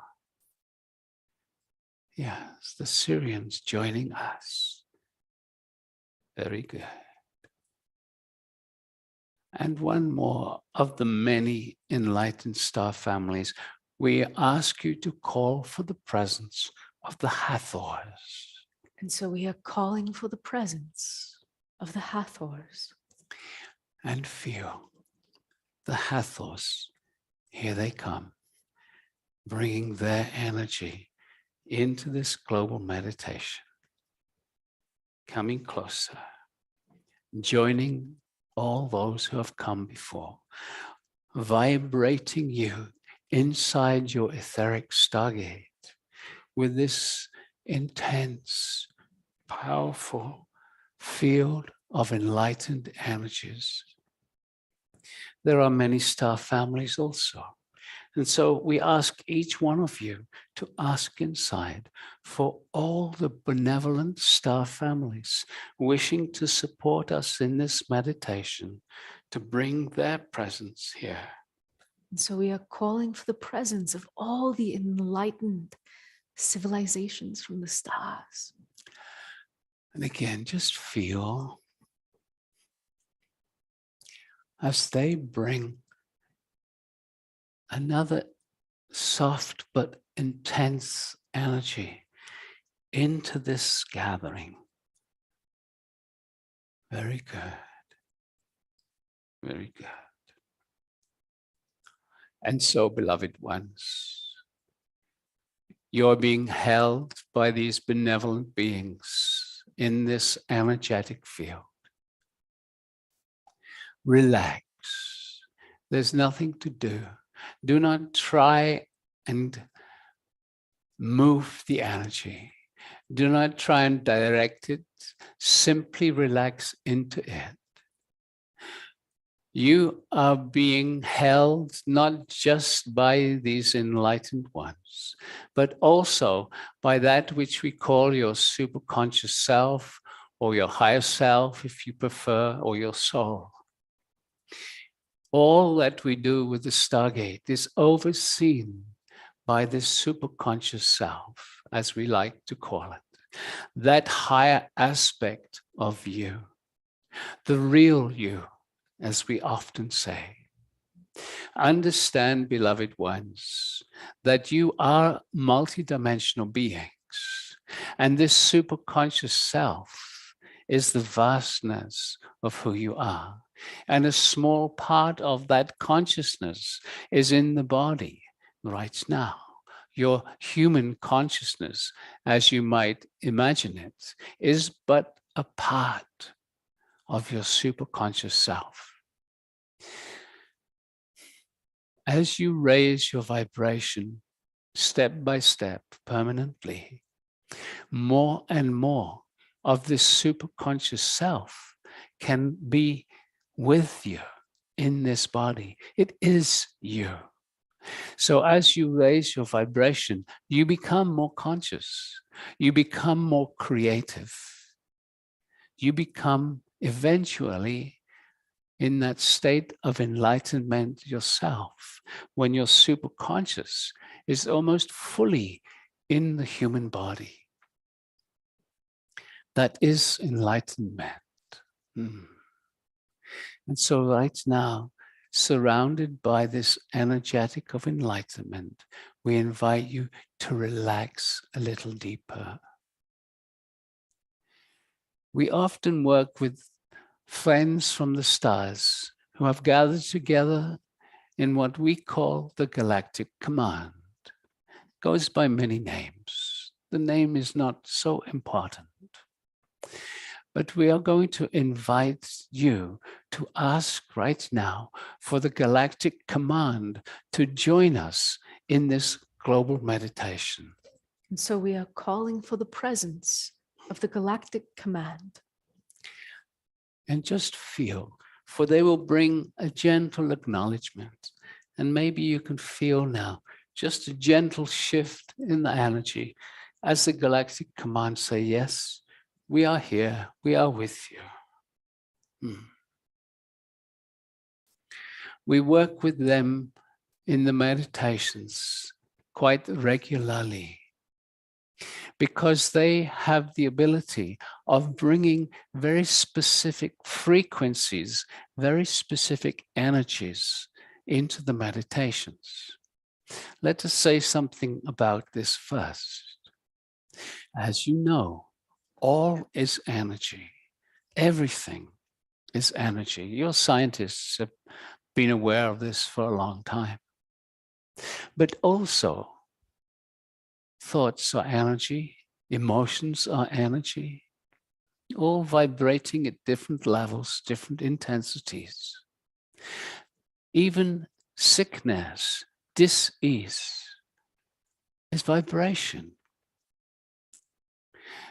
[SPEAKER 2] Yes, the Syrians joining us. Very good. And one more of the many enlightened star families, we ask you to call for the presence of the Hathors.
[SPEAKER 1] And so we are calling for the presence of the Hathors.
[SPEAKER 2] And feel the Hathors, here they come, bringing their energy into this global meditation, coming closer, joining all those who have come before, vibrating you inside your etheric stargate with this intense, powerful field of enlightened energies. There are many star families also. And so we ask each one of you to ask inside for all the benevolent star families wishing to support us in this meditation to bring their presence here.
[SPEAKER 1] And so we are calling for the presence of all the enlightened civilizations from the stars.
[SPEAKER 2] And again, just feel as they bring another soft but intense energy into this gathering. Very good. Very good. And so, beloved ones, you're being held by these benevolent beings in this energetic field. Relax. There's nothing to do. Do not try and move the energy. Do not try and direct it. Simply relax into it. You are being held not just by these enlightened ones, but also by that which we call your superconscious self, or your higher self, if you prefer, or your soul. All that we do with the Stargate is overseen by this superconscious self, as we like to call it, that higher aspect of you, the real you, as we often say. Understand, beloved ones, that you are multidimensional beings, and this superconscious self is the vastness of who you are. And a small part of that consciousness is in the body right now. Your human consciousness, as you might imagine it, is but a part of your superconscious self. As you raise your vibration step by step, permanently, more and more of this superconscious self can be with you in this body. It is you. So as you raise your vibration, you become more conscious. You become more creative. You become eventually in that state of enlightenment yourself, when your superconscious is almost fully in the human body. That is enlightenment. And so right now, surrounded by this energetic of enlightenment, we invite you to relax a little deeper. We often work with friends from the stars who have gathered together in what we call the Galactic Command. It goes by many names. The name is not so important. But we are going to invite you to ask right now for the Galactic Command to join us in this global meditation.
[SPEAKER 1] And so we are calling for the presence of the Galactic Command.
[SPEAKER 2] And just feel, for they will bring a gentle acknowledgement. And maybe you can feel now just a gentle shift in the energy as the Galactic Command say, yes, we are here, we are with you. We work with them in the meditations quite regularly, because they have the ability of bringing very specific frequencies, very specific energies into the meditations. Let us say something about this first. As you know, all is energy. Everything is energy. Your scientists have been aware of this for a long time. But also, thoughts are energy, emotions are energy, all vibrating at different levels, different intensities. Even sickness, dis-ease is vibration.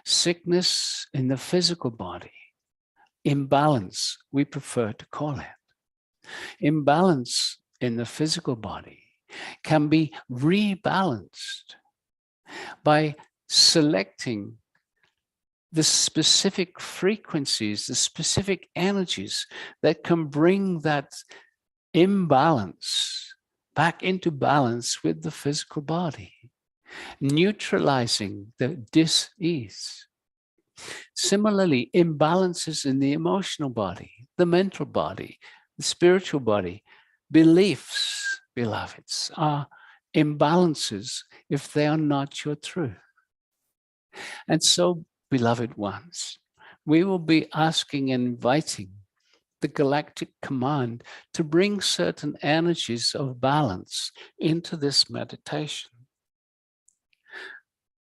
[SPEAKER 2] Sickness in the physical body, imbalance, we prefer to call it. Imbalance in the physical body can be rebalanced by selecting the specific frequencies, the specific energies that can bring that imbalance back into balance with the physical body, neutralizing the dis-ease. Similarly, imbalances in the emotional body, the mental body, the spiritual body, beliefs, beloveds, are imbalances if they are not your truth. And so, beloved ones, we will be asking and inviting the Galactic Command to bring certain energies of balance into this meditation.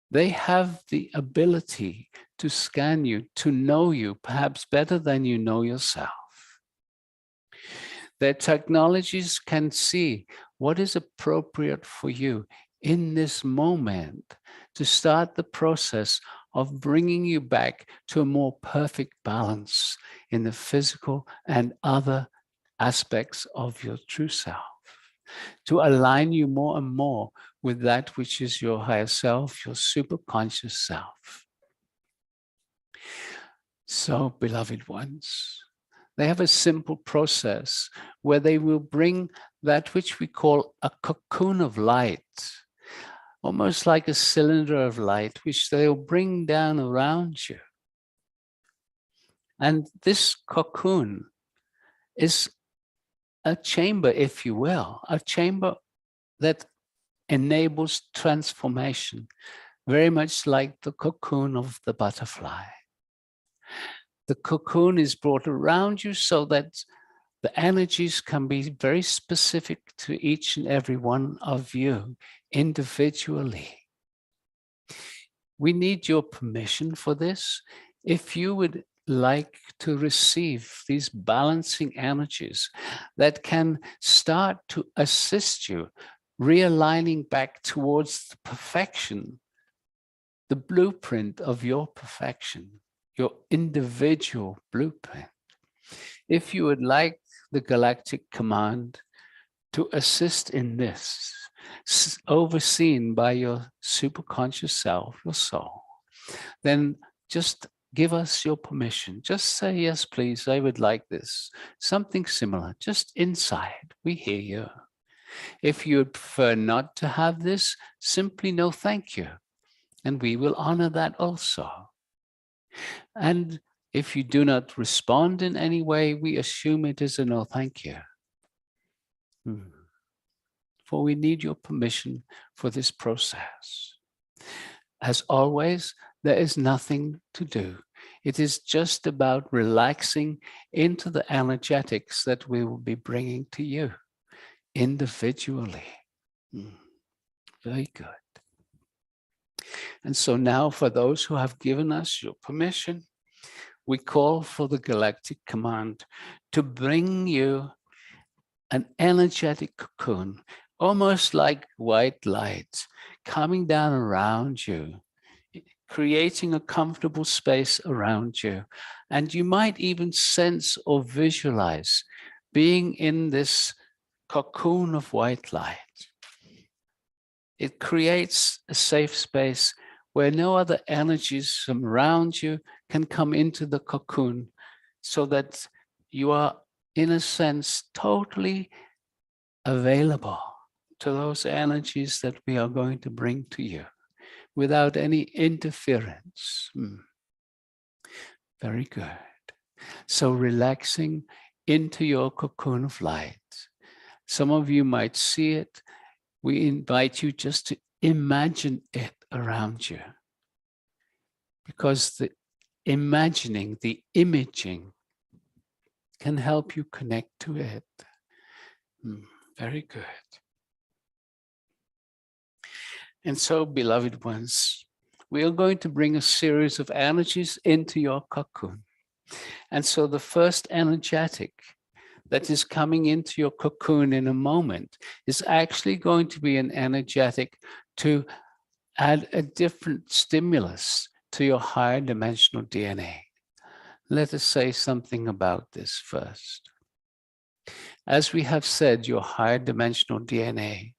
[SPEAKER 2] They have the ability to scan you, to know you, perhaps better than you know yourself. Their technologies can see what is appropriate for you in this moment to start the process of bringing you back to a more perfect balance in the physical and other aspects of your true self, to align you more and more with that which is your higher self, your superconscious self. So, beloved ones, they have a simple process where they will bring that which we call a cocoon of light, almost like a cylinder of light, which they'll bring down around you. And this cocoon is a chamber, if you will, a chamber that enables transformation, very much like the cocoon of the butterfly. The cocoon is brought around you so that the energies can be very specific to each and every one of you individually. We need your permission for this. If you would like to receive these balancing energies that can start to assist you realigning back towards the perfection, the blueprint of your perfection, your individual blueprint. If you would like the Galactic Command to assist in this, overseen by your superconscious self, your soul, then just give us your permission. Just say, yes, please, I would like this. Something similar, just inside. We hear you. If you would prefer not to have this, simply no thank you. And we will honor that also. And if you do not respond in any way, we assume it is a no thank you. For we need your permission for this process. As always, there is nothing to do. It is just about relaxing into the energetics that we will be bringing to you individually. Very good. And so now, for those who have given us your permission, we call for the Galactic Command to bring you an energetic cocoon, almost like white light, coming down around you, creating a comfortable space around you. And you might even sense or visualize being in this cocoon of white light. It creates a safe space where no other energies from around you can come into the cocoon, so that you are, in a sense, totally available to those energies that we are going to bring to you without any interference. Very good. So relaxing into your cocoon of light. Some of you might see it. We invite you just to imagine it around you, because the imagining, the imaging can help you connect to it. Very good. And so, beloved ones, we are going to bring a series of energies into your cocoon. And so the first energetic that is coming into your cocoon in a moment is actually going to be an energetic to add a different stimulus to your higher dimensional DNA. Let us say something about this first. As we have said, your higher dimensional DNA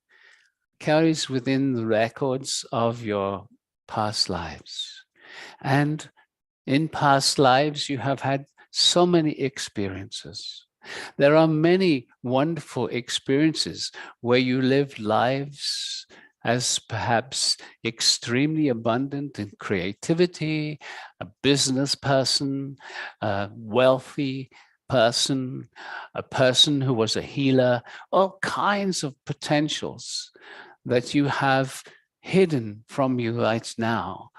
[SPEAKER 2] carries within the records of your past lives. And in past lives, you have had so many experiences. There are many wonderful experiences where you lived lives as perhaps extremely abundant in creativity, a business person, a wealthy person, a person who was a healer, all kinds of potentials that you have hidden from you right now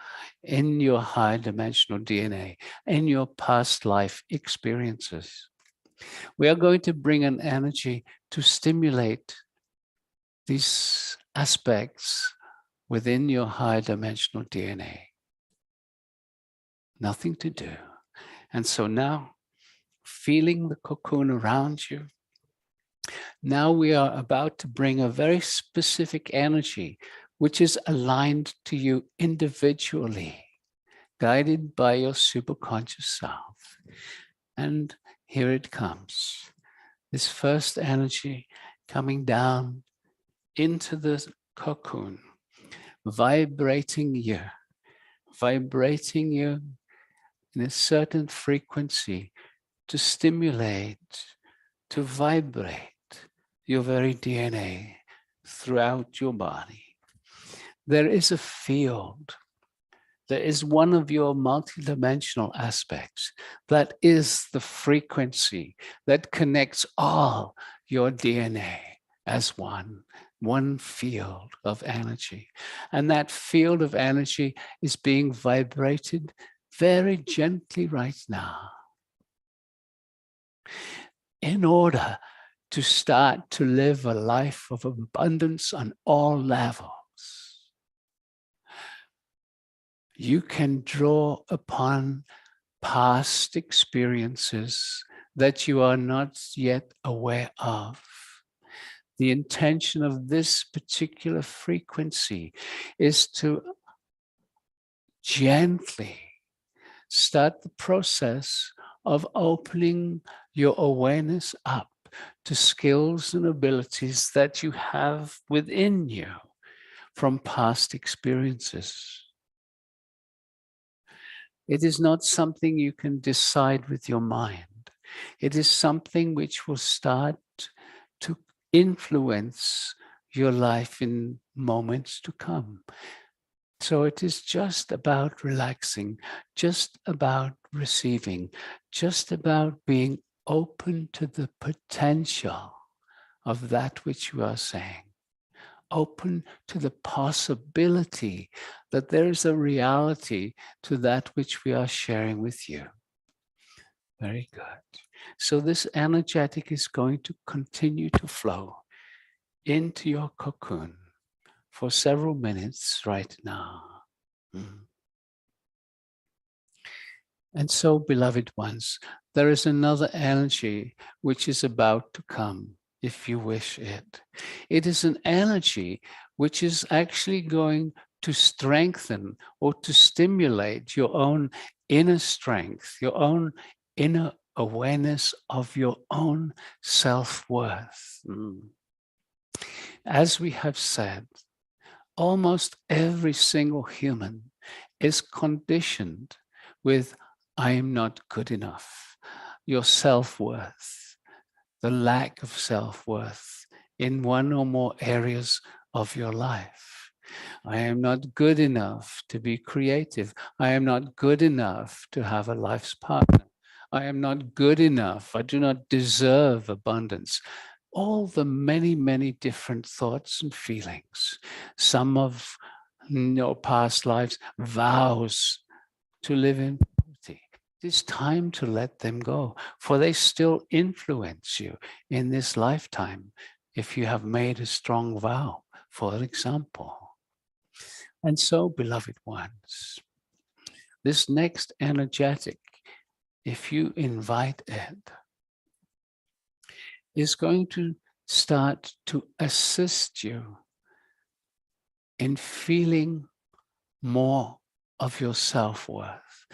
[SPEAKER 2] in your higher dimensional DNA, in your past life experiences. We are going to bring an energy to stimulate these aspects within your higher dimensional DNA. Nothing to do. And so now, feeling the cocoon around you, now we are about to bring a very specific energy which is aligned to you individually, guided by your superconscious self. And here it comes. This first energy coming down into the cocoon, vibrating you in a certain frequency to stimulate, to vibrate your very DNA throughout your body. There is a field. There is one of your multidimensional aspects that is the frequency that connects all your DNA as one field of energy. And that field of energy is being vibrated very gently right now in order to start to live a life of abundance on all levels. You can draw upon past experiences that you are not yet aware of. The intention of this particular frequency is to gently start the process of opening your awareness up to skills and abilities that you have within you from past experiences. It is not something you can decide with your mind. It is something which will start to influence your life in moments to come. So it is just about relaxing, just about receiving, just about being open to the potential of that which you are saying, open to the possibility that there is a reality to that which we are sharing with you. Very good. So this energetic is going to continue to flow into your cocoon for several minutes right now. And so, beloved ones, there is another energy which is about to come, if you wish it. It is an energy which is actually going to strengthen or to stimulate your own inner strength, your own inner awareness of your own self-worth. As we have said, almost every single human is conditioned with I am not good enough. Your self-worth, the lack of self-worth in one or more areas of your life. I am not good enough to be creative. I am not good enough to have a life's partner. I am not good enough. I do not deserve abundance. All the many, many different thoughts and feelings. Some of your past lives, vows to live in poverty. It's time to let them go, for they still influence you in this lifetime if you have made a strong vow, for example. And so, beloved ones, this next energetic, if you invite it, is going to start to assist you in feeling more of your self-worth,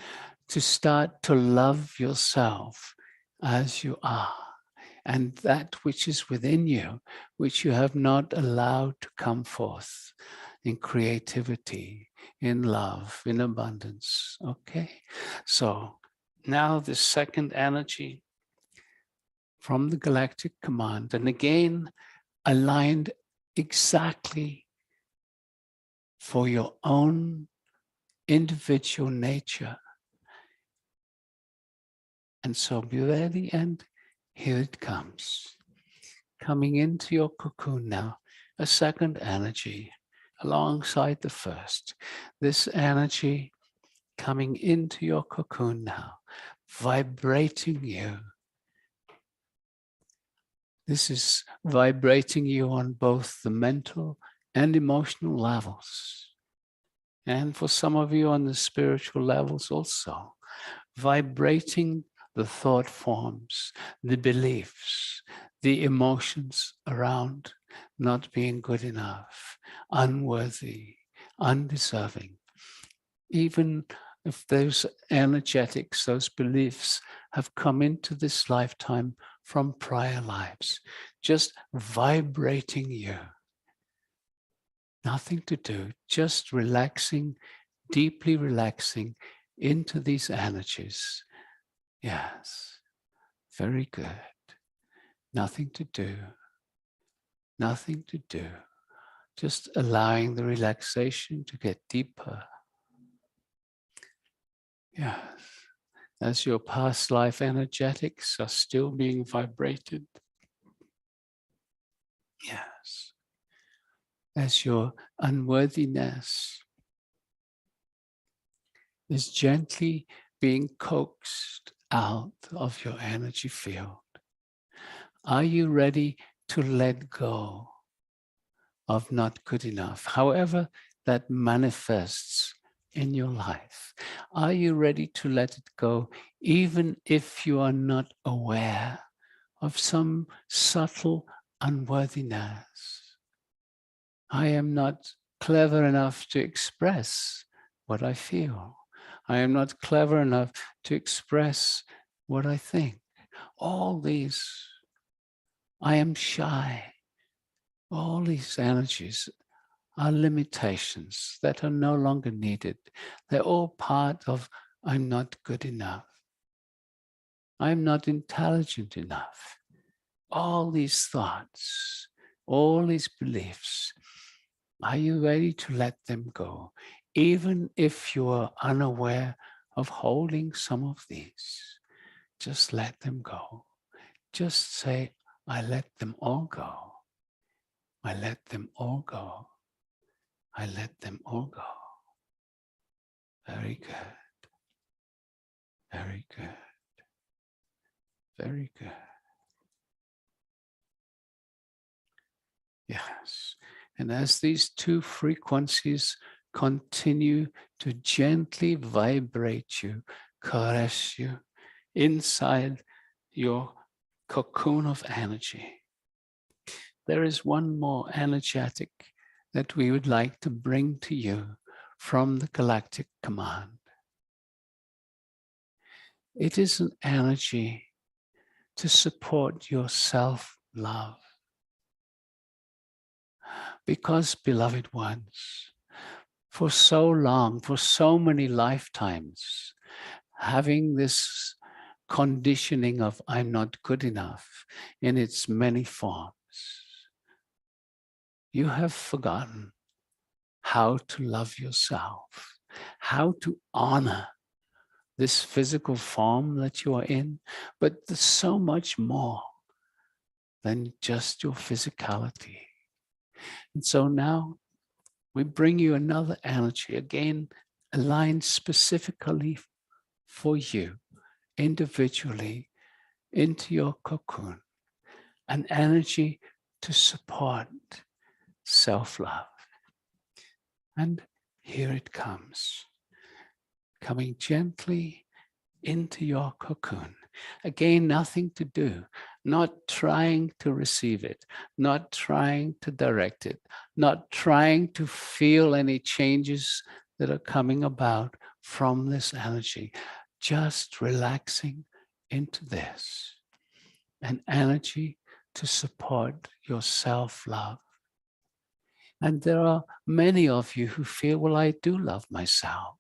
[SPEAKER 2] to start to love yourself as you are, and that which is within you, which you have not allowed to come forth in creativity, in love, in abundance. Okay, so now the second energy from the Galactic Command, and again aligned exactly for your own individual nature. And so be ready, and here it comes. Coming into your cocoon now, a second energy alongside the first. This energy coming into your cocoon now, vibrating you. This is vibrating you on both the mental and emotional levels. And for some of you on the spiritual levels also, vibrating the thought forms, the beliefs, the emotions around not being good enough, unworthy, undeserving. Even if those energetics, those beliefs have come into this lifetime from prior lives, just vibrating you. Nothing to do, just relaxing, deeply relaxing into these energies. Yes, very good. Nothing to do, nothing to do. Just allowing the relaxation to get deeper. Yes, as your past life energetics are still being vibrated. Yes, as your unworthiness is gently being coaxed out of your energy field. Are you ready to let go of not good enough, however that manifests in your life? Are you ready to let it go, even if you are not aware of some subtle unworthiness? I am not clever enough to express what I feel. I am not clever enough to express what I think. All these, I am shy. All these energies are limitations that are no longer needed. They're all part of I'm not good enough. I'm not intelligent enough. All these thoughts, all these beliefs, are you ready to let them go? Even if you are unaware of holding some of these, just let them go. Just say, I let them all go. I let them all go. I let them all go. Very good. Very good. Very good. Yes. And as these two frequencies continue to gently vibrate you, caress you inside your cocoon of energy, there is one more energetic that we would like to bring to you from the Galactic Command. It is an energy to support your self-love. Because, beloved ones, for so long, for so many lifetimes, having this conditioning of I'm not good enough in its many forms, you have forgotten how to love yourself, how to honor this physical form that you are in, but there's so much more than just your physicality. And so now we bring you another energy, again, aligned specifically for you, individually, into your cocoon, an energy to support self-love. And here it comes, coming gently into your cocoon. Again, nothing to do, not trying to receive it, not trying to direct it, not trying to feel any changes that are coming about from this energy, just relaxing into this, an energy to support your self-love. And there are many of you who feel, well, I do love myself.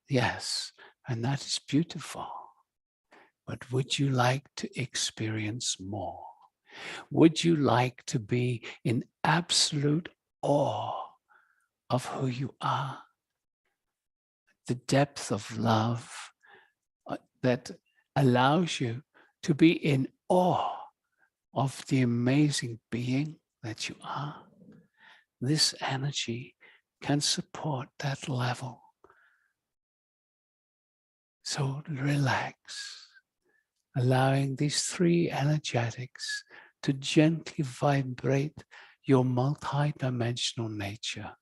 [SPEAKER 2] Yes, and that is beautiful. But would you like to experience more? Would you like to be in absolute awe of who you are? The depth of love that allows you to be in awe of the amazing being that you are. This energy can support that level. So relax, allowing these three energetics to gently vibrate your multi-dimensional nature.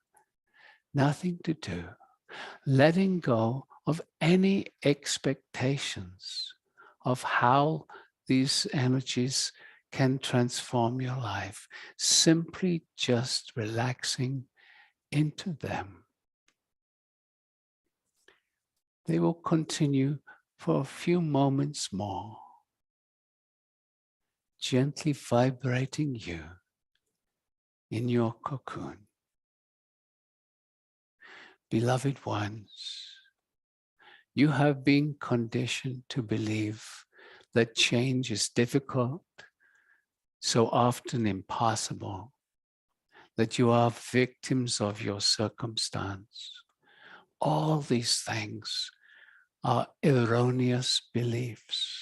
[SPEAKER 2] Nothing to do, letting go of any expectations of how these energies can transform your life, simply just relaxing into them. They will continue for a few moments more. gently vibrating you in your cocoon. Beloved ones, you have been conditioned to believe that change is difficult, so often impossible, that you are victims of your circumstance. All these things are erroneous beliefs.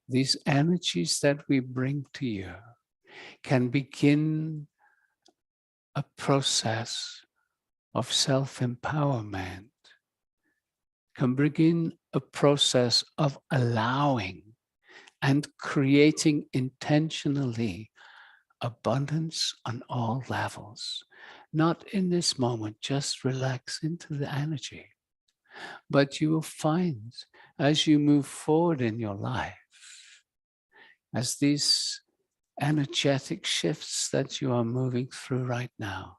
[SPEAKER 2] These energies that we bring to you can begin a process of self-empowerment, can begin a process of allowing and creating intentionally abundance on all levels. Not in this moment, just relax into the energy. But you will find as you move forward in your life, as these energetic shifts that you are moving through right now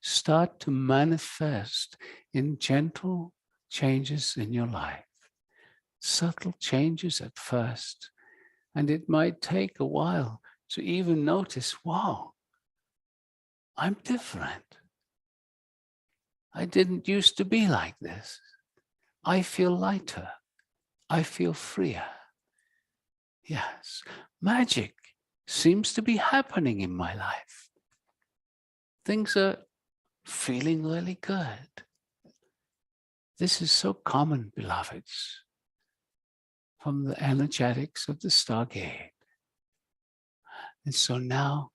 [SPEAKER 2] start to manifest in gentle changes in your life, subtle changes at first, and it might take a while to even notice, wow, I'm different. I didn't used to be like this. I feel lighter. I feel freer. Yes, magic seems to be happening in my life. Things are feeling really good. This is so common, beloveds, from the energetics of the Stargate. And so now,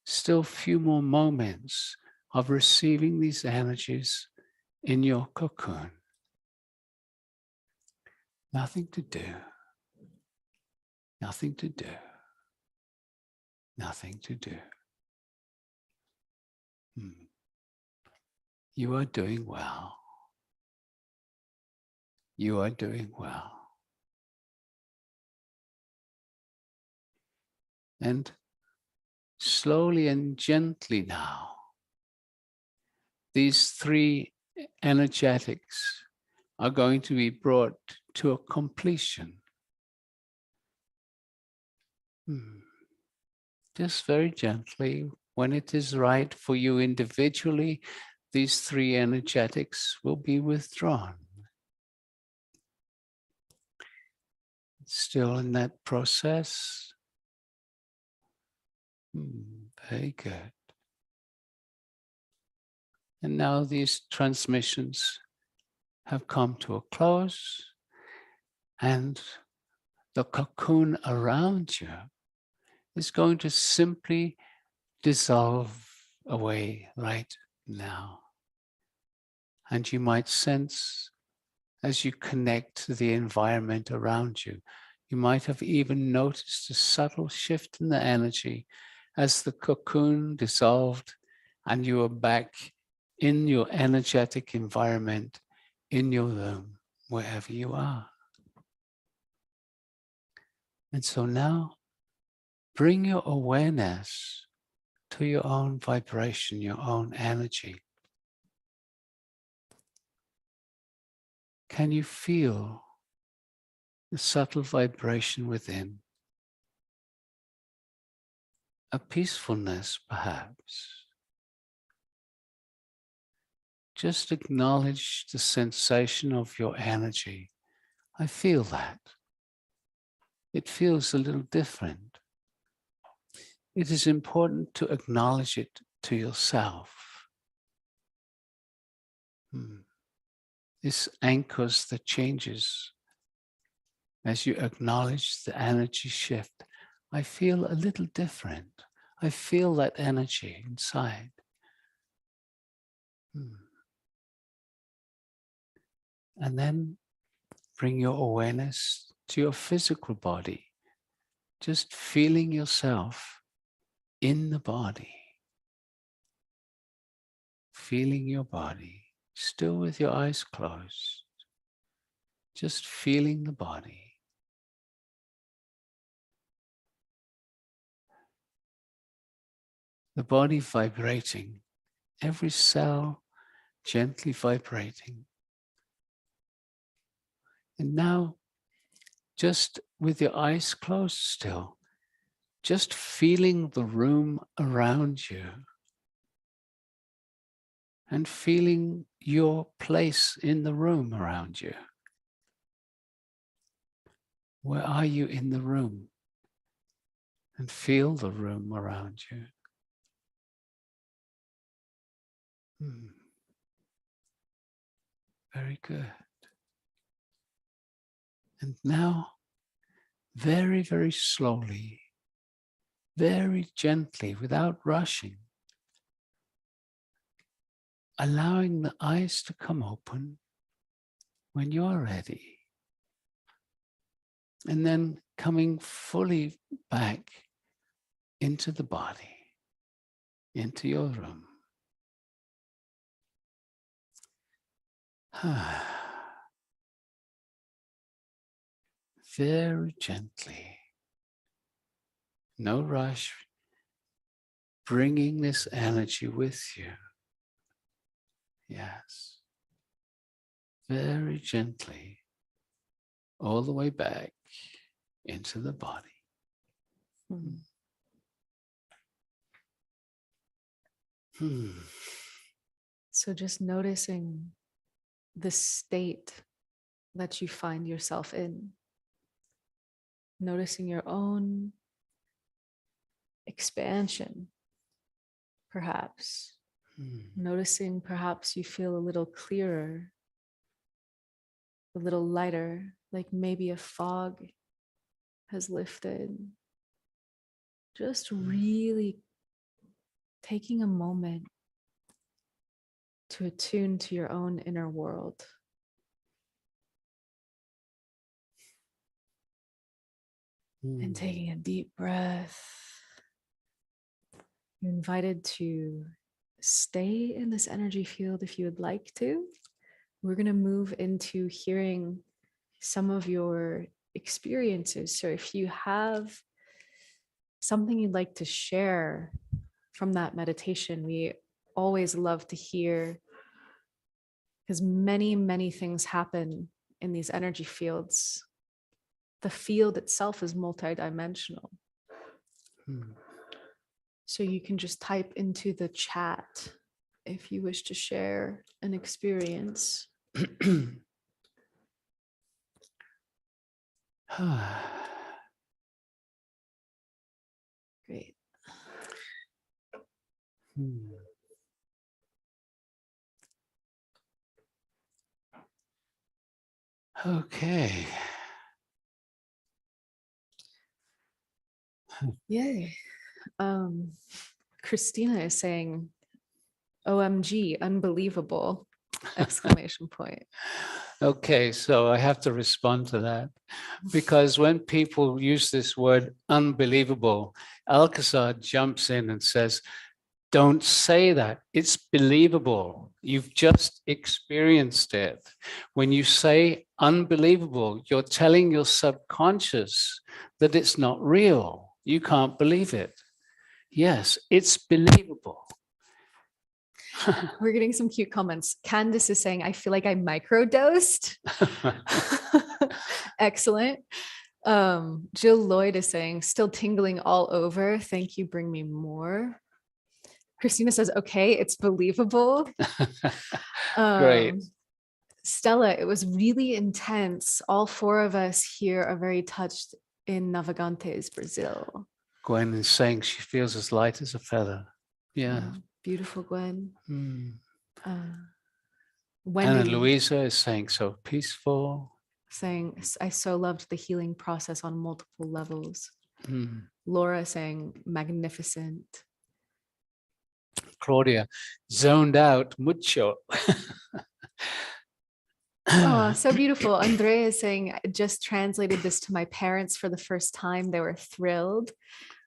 [SPEAKER 2] still a few more moments of receiving these energies in your cocoon. Nothing to do. Nothing to do. Nothing to do. You are doing well. You are doing well. And slowly and gently now, these three energetics are going to be brought to a completion. Just very gently, when it is right for you individually, these three energetics will be withdrawn. Still in that process. Very good. And now these transmissions have come to a close, and the cocoon around you is going to simply dissolve away right now. And you might sense, as you connect to the environment around you, you might have even noticed a subtle shift in the energy as the cocoon dissolved and you are back in your energetic environment, in your room, wherever you are. And so now, bring your awareness to your own vibration, your own energy. Can you feel the subtle vibration within? A peacefulness, perhaps. Just acknowledge the sensation of your energy. I feel that. It feels a little different. It is important to acknowledge it to yourself. This anchors the changes. As you acknowledge the energy shift, I feel a little different. I feel that energy inside. And then bring your awareness to your physical body, just feeling yourself in the body, feeling your body, still with your eyes closed, just feeling the body. The body vibrating, every cell gently vibrating. And now, just with your eyes closed still, just feeling the room around you and feeling your place in the room around you. Where are you in the room? And feel the room around you. Very good. And now, very, very slowly, very gently, without rushing, allowing the eyes to come open when you're ready. And then coming fully back into the body, into your room. Very gently, no rush, bringing this energy with you. Yes. Very gently, all the way back into the body.
[SPEAKER 1] So just noticing the state that you find yourself in. Noticing your own expansion, perhaps. Noticing perhaps you feel a little clearer, a little lighter, like maybe a fog has lifted. Just really taking a moment to attune to your own inner world. And taking a deep breath. You're invited to stay in this energy field if you would like to. We're going to move into hearing some of your experiences. So if you have something you'd like to share from that meditation, we always love to hear, because many, many things happen in these energy fields. The field itself is multidimensional. So you can just type into the chat if you wish to share an experience. Great.
[SPEAKER 2] Okay.
[SPEAKER 1] Yay. Christina is saying, OMG, unbelievable, exclamation point.
[SPEAKER 2] Okay, so I have to respond to that, because when people use this word unbelievable, Alcazar jumps in and says, don't say that. It's believable. You've just experienced it. When you say unbelievable, you're telling your subconscious that it's not real. You can't believe it. Yes, it's believable.
[SPEAKER 1] We're getting some cute comments. Candice is saying, I feel like I microdosed. Excellent. Jill Lloyd is saying, still tingling all over. Thank you. Bring me more. Christina says, okay, it's believable.
[SPEAKER 2] Great.
[SPEAKER 1] Stella, it was really intense. All four of us here are very touched in Navegantes, Brazil.
[SPEAKER 2] Gwen is saying she feels as light as a feather. Yeah.
[SPEAKER 1] Beautiful, Gwen.
[SPEAKER 2] Anna Luisa is saying so peaceful.
[SPEAKER 1] Saying, I so loved the healing process on multiple levels. Laura saying, magnificent.
[SPEAKER 2] Claudia, zoned out mucho.
[SPEAKER 1] Oh, so beautiful. Andrea is saying, I just translated this to my parents for the first time. They were thrilled.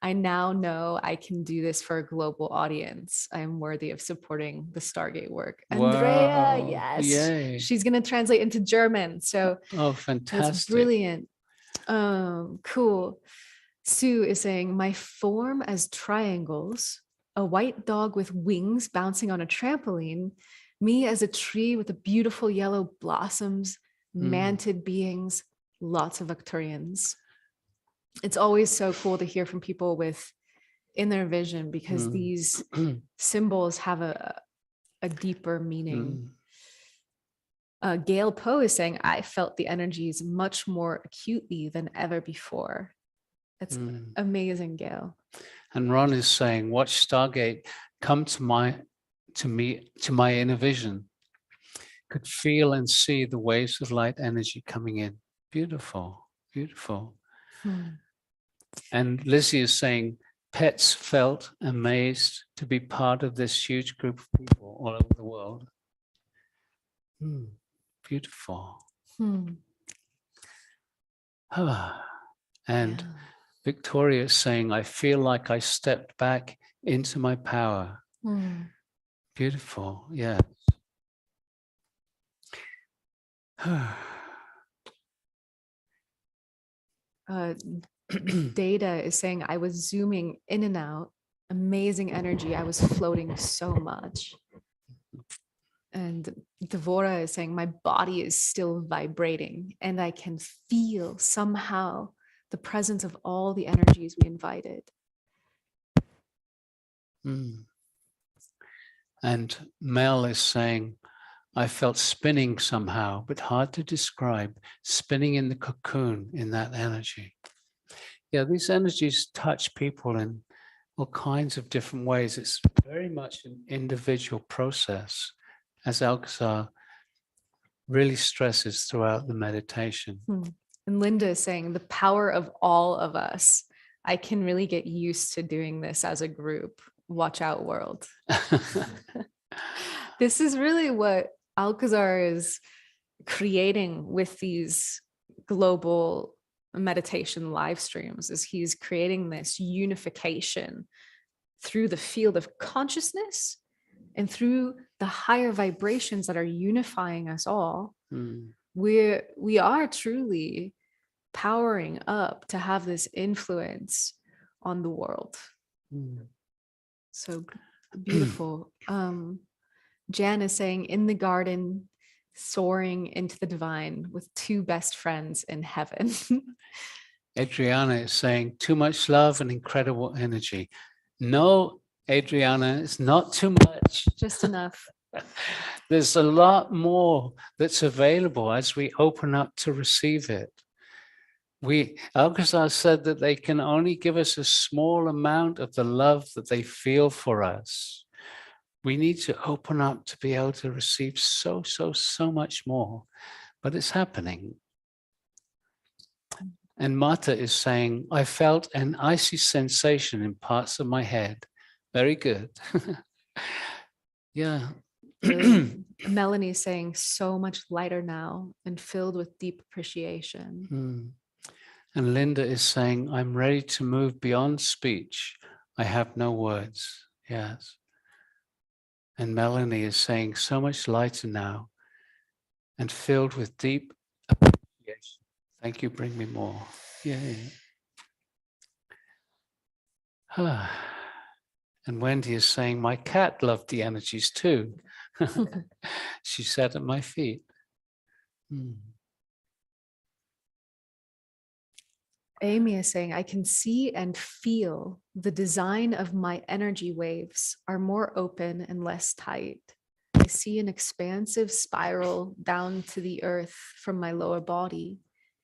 [SPEAKER 1] I now know I can do this for a global audience. I am worthy of supporting the Stargate work. Wow. Andrea, yes. Yay. She's going to translate into German. So,
[SPEAKER 2] oh, fantastic.
[SPEAKER 1] That's brilliant. Cool. Sue is saying, my form as triangles, a white dog with wings bouncing on a trampoline, me as a tree with the beautiful yellow blossoms, manted beings, lots of Arcturians. it's always so cool to hear from people with inner vision, because
[SPEAKER 2] Mm.
[SPEAKER 1] these symbols have a deeper meaning. Gail Poe is saying, I felt the energies much more acutely than ever before. That's amazing, Gail.
[SPEAKER 2] And Ron is saying, watch Stargate come to my inner vision. Could feel and see the waves of light energy coming in. Beautiful, beautiful. And Lizzie is saying, pets felt amazed to be part of this huge group of people all over the world. Beautiful. And Victoria is saying, I feel like I stepped back into my power. Beautiful, yeah.
[SPEAKER 1] Data is saying, I was zooming in and out, amazing energy. I was floating so much. And Devora is saying, my body is still vibrating and I can feel somehow the presence of all the energies we invited.
[SPEAKER 2] And Mel is saying, I felt spinning somehow, but hard to describe, spinning in the cocoon in that energy. Yeah, these energies touch people in all kinds of different ways. It's very much an individual process, as Alcazar really stresses throughout the meditation.
[SPEAKER 1] And Linda is saying, the power of all of us. I can really get used to doing this as a group. Watch out, world. This is really what Alcazar is creating with these global meditation live streams, is he's creating this unification through the field of consciousness and through the higher vibrations that are unifying us all. We are truly powering up to have this influence on the world. So beautiful. Jan is saying, in the garden, soaring into the divine with two best friends in heaven.
[SPEAKER 2] Adriana is saying, too much love and incredible energy. No, Adriana, it's not too much.
[SPEAKER 1] Just enough.
[SPEAKER 2] There's a lot more that's available as we open up to receive it. Alcazar said that they can only give us a small amount of the love that they feel for us. We need to open up to be able to receive so much more, but it's happening. And Mata is saying, I felt an icy sensation in parts of my head. Very good. Yeah.
[SPEAKER 1] Melanie is saying, so much lighter now and filled with deep appreciation.
[SPEAKER 2] And Linda is saying, I'm ready to move beyond speech. I have no words. Yes. And Melanie is saying, so much lighter now and filled with deep appreciation. Thank you, bring me more. Yay. And Wendy is saying, my cat loved the energies too. She sat at my feet.
[SPEAKER 1] Amy is saying, I can see and feel the design of my energy waves are more open and less tight. I see an expansive spiral down to the earth from my lower body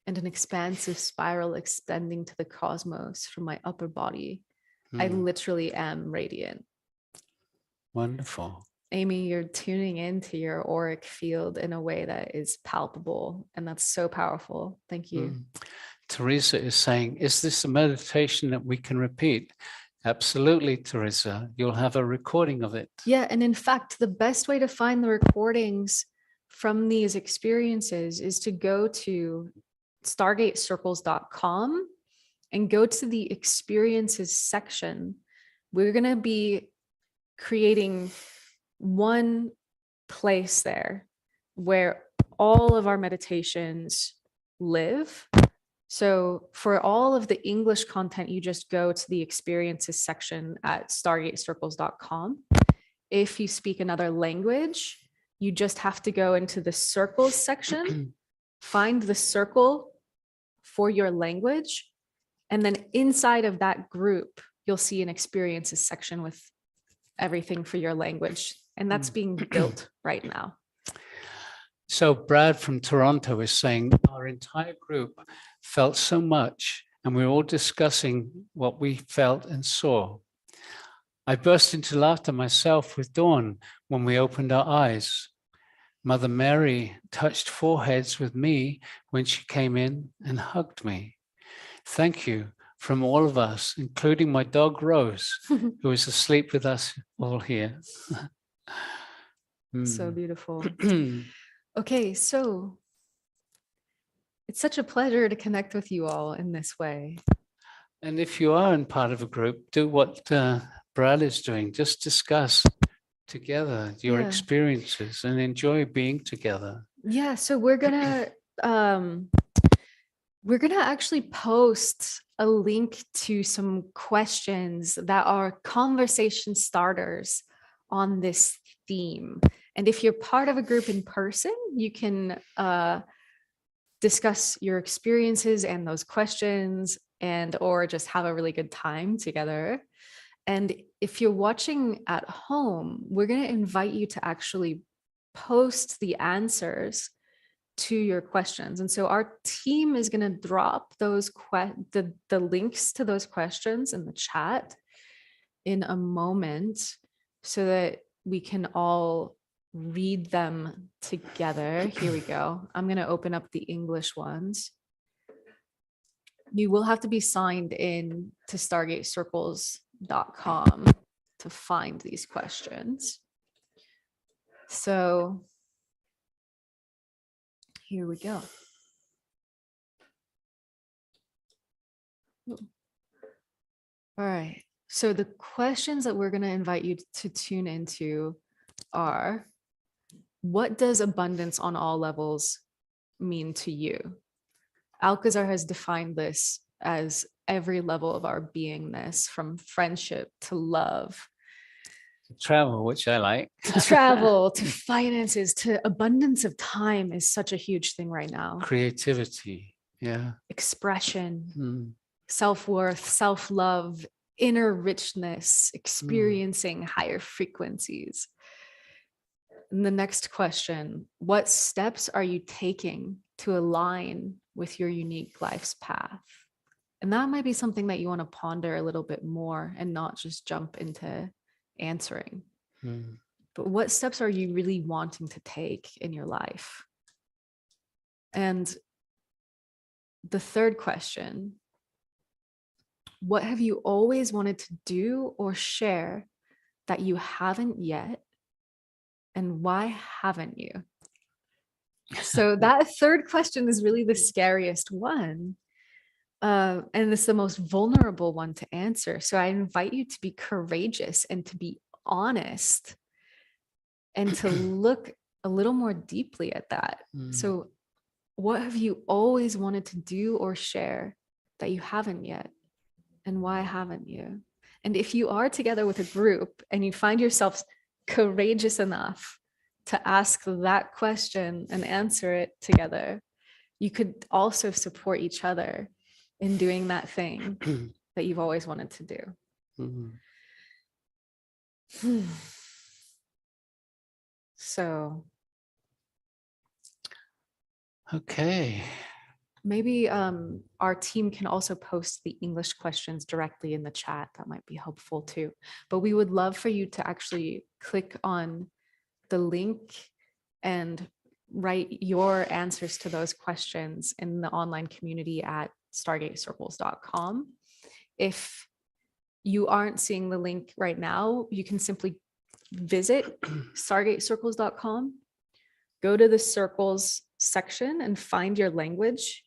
[SPEAKER 1] and an expansive spiral extending to the cosmos from my upper body. I literally am radiant.
[SPEAKER 2] Wonderful.
[SPEAKER 1] Amy, you're tuning into your auric field in a way that is palpable, and that's so powerful. Thank you.
[SPEAKER 2] Teresa is saying, is this a meditation that we can repeat? Absolutely, Teresa. You'll have a recording of it.
[SPEAKER 1] Yeah, and in fact, the best way to find the recordings from these experiences is to go to stargatecircles.com and go to the experiences section. We're going to be creating one place there where all of our meditations live. So for all of the English content, you just go to the experiences section at stargatecircles.com. If you speak another language, you just have to go into the circles section, find the circle for your language, And then inside of that group, you'll see an experiences section with everything for your language. And that's being built right now.
[SPEAKER 2] So Brad from Toronto is saying our entire group felt so much, and we were all discussing what we felt and saw. I burst into laughter myself with Dawn when we opened our eyes. Mother Mary touched foreheads with me when she came in and hugged me. Thank you from all of us, including my dog Rose, who is asleep with us all here.
[SPEAKER 1] So beautiful. Okay, so it's such a pleasure to connect with you all in this way.
[SPEAKER 2] And if you are in part of a group, do what Brad is doing. Just discuss together your experiences and enjoy being together.
[SPEAKER 1] Yeah, so we're gonna actually post a link to some questions that are conversation starters on this theme. And if you're part of a group in person, you can discuss your experiences and those questions, and or just have a really good time together. And if you're watching at home, we're going to invite you to actually post the answers to your questions. And so our team is going to drop those the links to those questions in the chat in a moment so that we can all read them together. Here we go. I'm going to open up the English ones. You will have to be signed in to stargatecircles.com to find these questions. So here we go. All right. So the questions that we're going to invite you to tune into are, what does abundance on all levels mean to you? Alcazar has defined this as every level of our beingness, from friendship to love,
[SPEAKER 2] Travel, which I like.
[SPEAKER 1] to travel, to finances, to abundance of time is such a huge thing right now.
[SPEAKER 2] Creativity,
[SPEAKER 1] Expression, self-worth, self-love, inner richness, experiencing higher frequencies. And the next question, what steps are you taking to align with your unique life's path? And that might be something that you want to ponder a little bit more and not just jump into answering. But what steps are you really wanting to take in your life? And the third question, what have you always wanted to do or share that you haven't yet? And why haven't you? So that third question is really the scariest one. And it's the most vulnerable one to answer. So I invite you to be courageous and to be honest and to look a little more deeply at that. So what have you always wanted to do or share that you haven't yet? And why haven't you? And if you are together with a group and you find yourself courageous enough to ask that question and answer it together, you could also support each other in doing that thing that you've always wanted to do. So,
[SPEAKER 2] okay.
[SPEAKER 1] Maybe our team can also post the English questions directly in the chat. That might be helpful too. But we would love for you to actually click on the link and write your answers to those questions in the online community at stargatecircles.com. If you aren't seeing the link right now, you can simply visit stargatecircles.com, go to the circles section and find your language.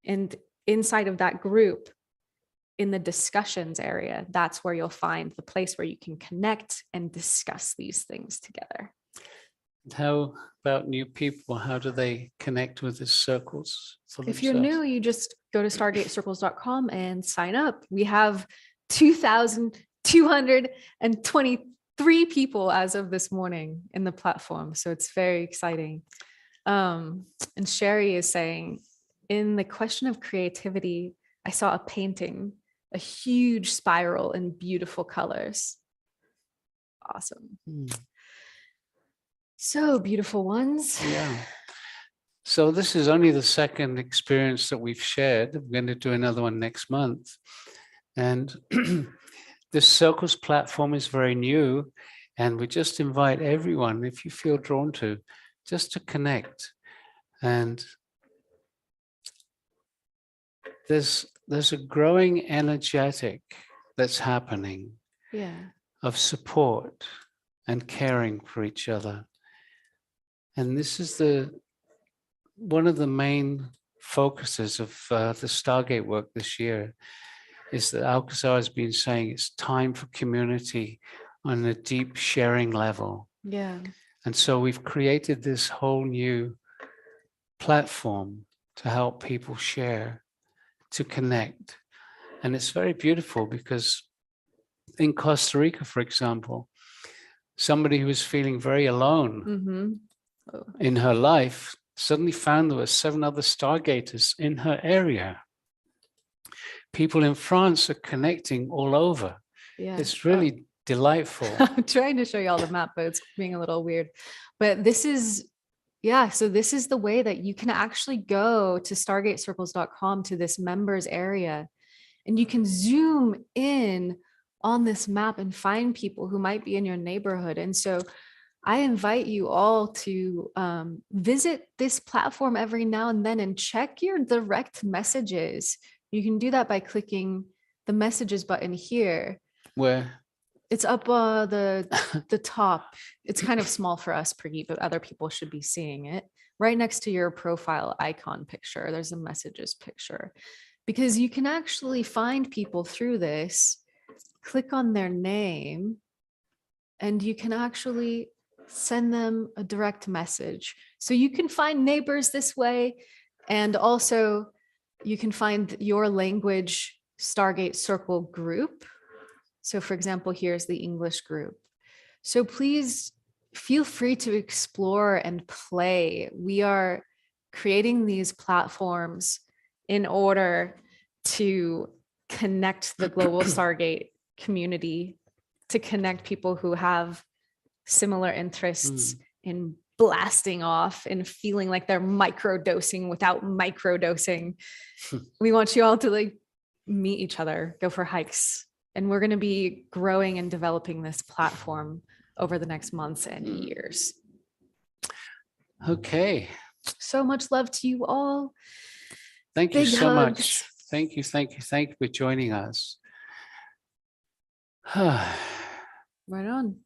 [SPEAKER 1] And inside of that group, in the discussions area, that's where you'll find the place where you can connect and discuss these things together.
[SPEAKER 2] How about new people? How do they connect with the circles?
[SPEAKER 1] If you're new, you just go to stargatecircles.com and sign up. We have 2,223 people as of this morning in the platform. So it's very exciting. And Sherry is saying, in the question of creativity, I saw a painting, a huge spiral in beautiful colors. Awesome. So beautiful ones.
[SPEAKER 2] Yeah. So this is only the second experience that we've shared. We're going to do another one next month. And this Circles platform is very new. And we just invite everyone, if you feel drawn to, just to connect. And there's a growing energetic that's happening, of support and caring for each other. And this is one of the main focuses of the Stargate work this year, is that Alcazar has been saying it's time for community on a deep sharing level.
[SPEAKER 1] Yeah.
[SPEAKER 2] And so we've created this whole new platform to help people share, to connect. And it's very beautiful because in Costa Rica, for example, somebody who was feeling very alone in her life suddenly found there were 7 other Stargaters in her area. People in France are connecting all over.
[SPEAKER 1] Yeah.
[SPEAKER 2] It's really delightful.
[SPEAKER 1] I'm trying to show you all the map, but it's being a little weird. But this is, yeah, so this is the way that you can actually go to stargatecircles.com to this members area, and you can zoom in on this map and find people who might be in your neighborhood. And so I invite you all to visit this platform every now and then and check your direct messages. You can do that by clicking the messages button here.
[SPEAKER 2] Where?
[SPEAKER 1] It's up the top. It's kind of small for us, Pradeep, but other people should be seeing it. Right next to your profile icon picture, there's a messages picture. Because you can actually find people through this, click on their name, and you can actually send them a direct message. So you can find neighbors this way, and also you can find your language Stargate Circle group. So for example, here's the English group. So please feel free to explore and play. We are creating these platforms in order to connect the global Stargate community, to connect people who have similar interests in blasting off and feeling like they're microdosing without microdosing. We want you all to like meet each other, go for hikes. And we're going to be growing and developing this platform over the next months and years.
[SPEAKER 2] Okay.
[SPEAKER 1] So much love to you all.
[SPEAKER 2] Thank you
[SPEAKER 1] Big
[SPEAKER 2] so
[SPEAKER 1] hugs.
[SPEAKER 2] much. Thank you for joining us.
[SPEAKER 1] Right on.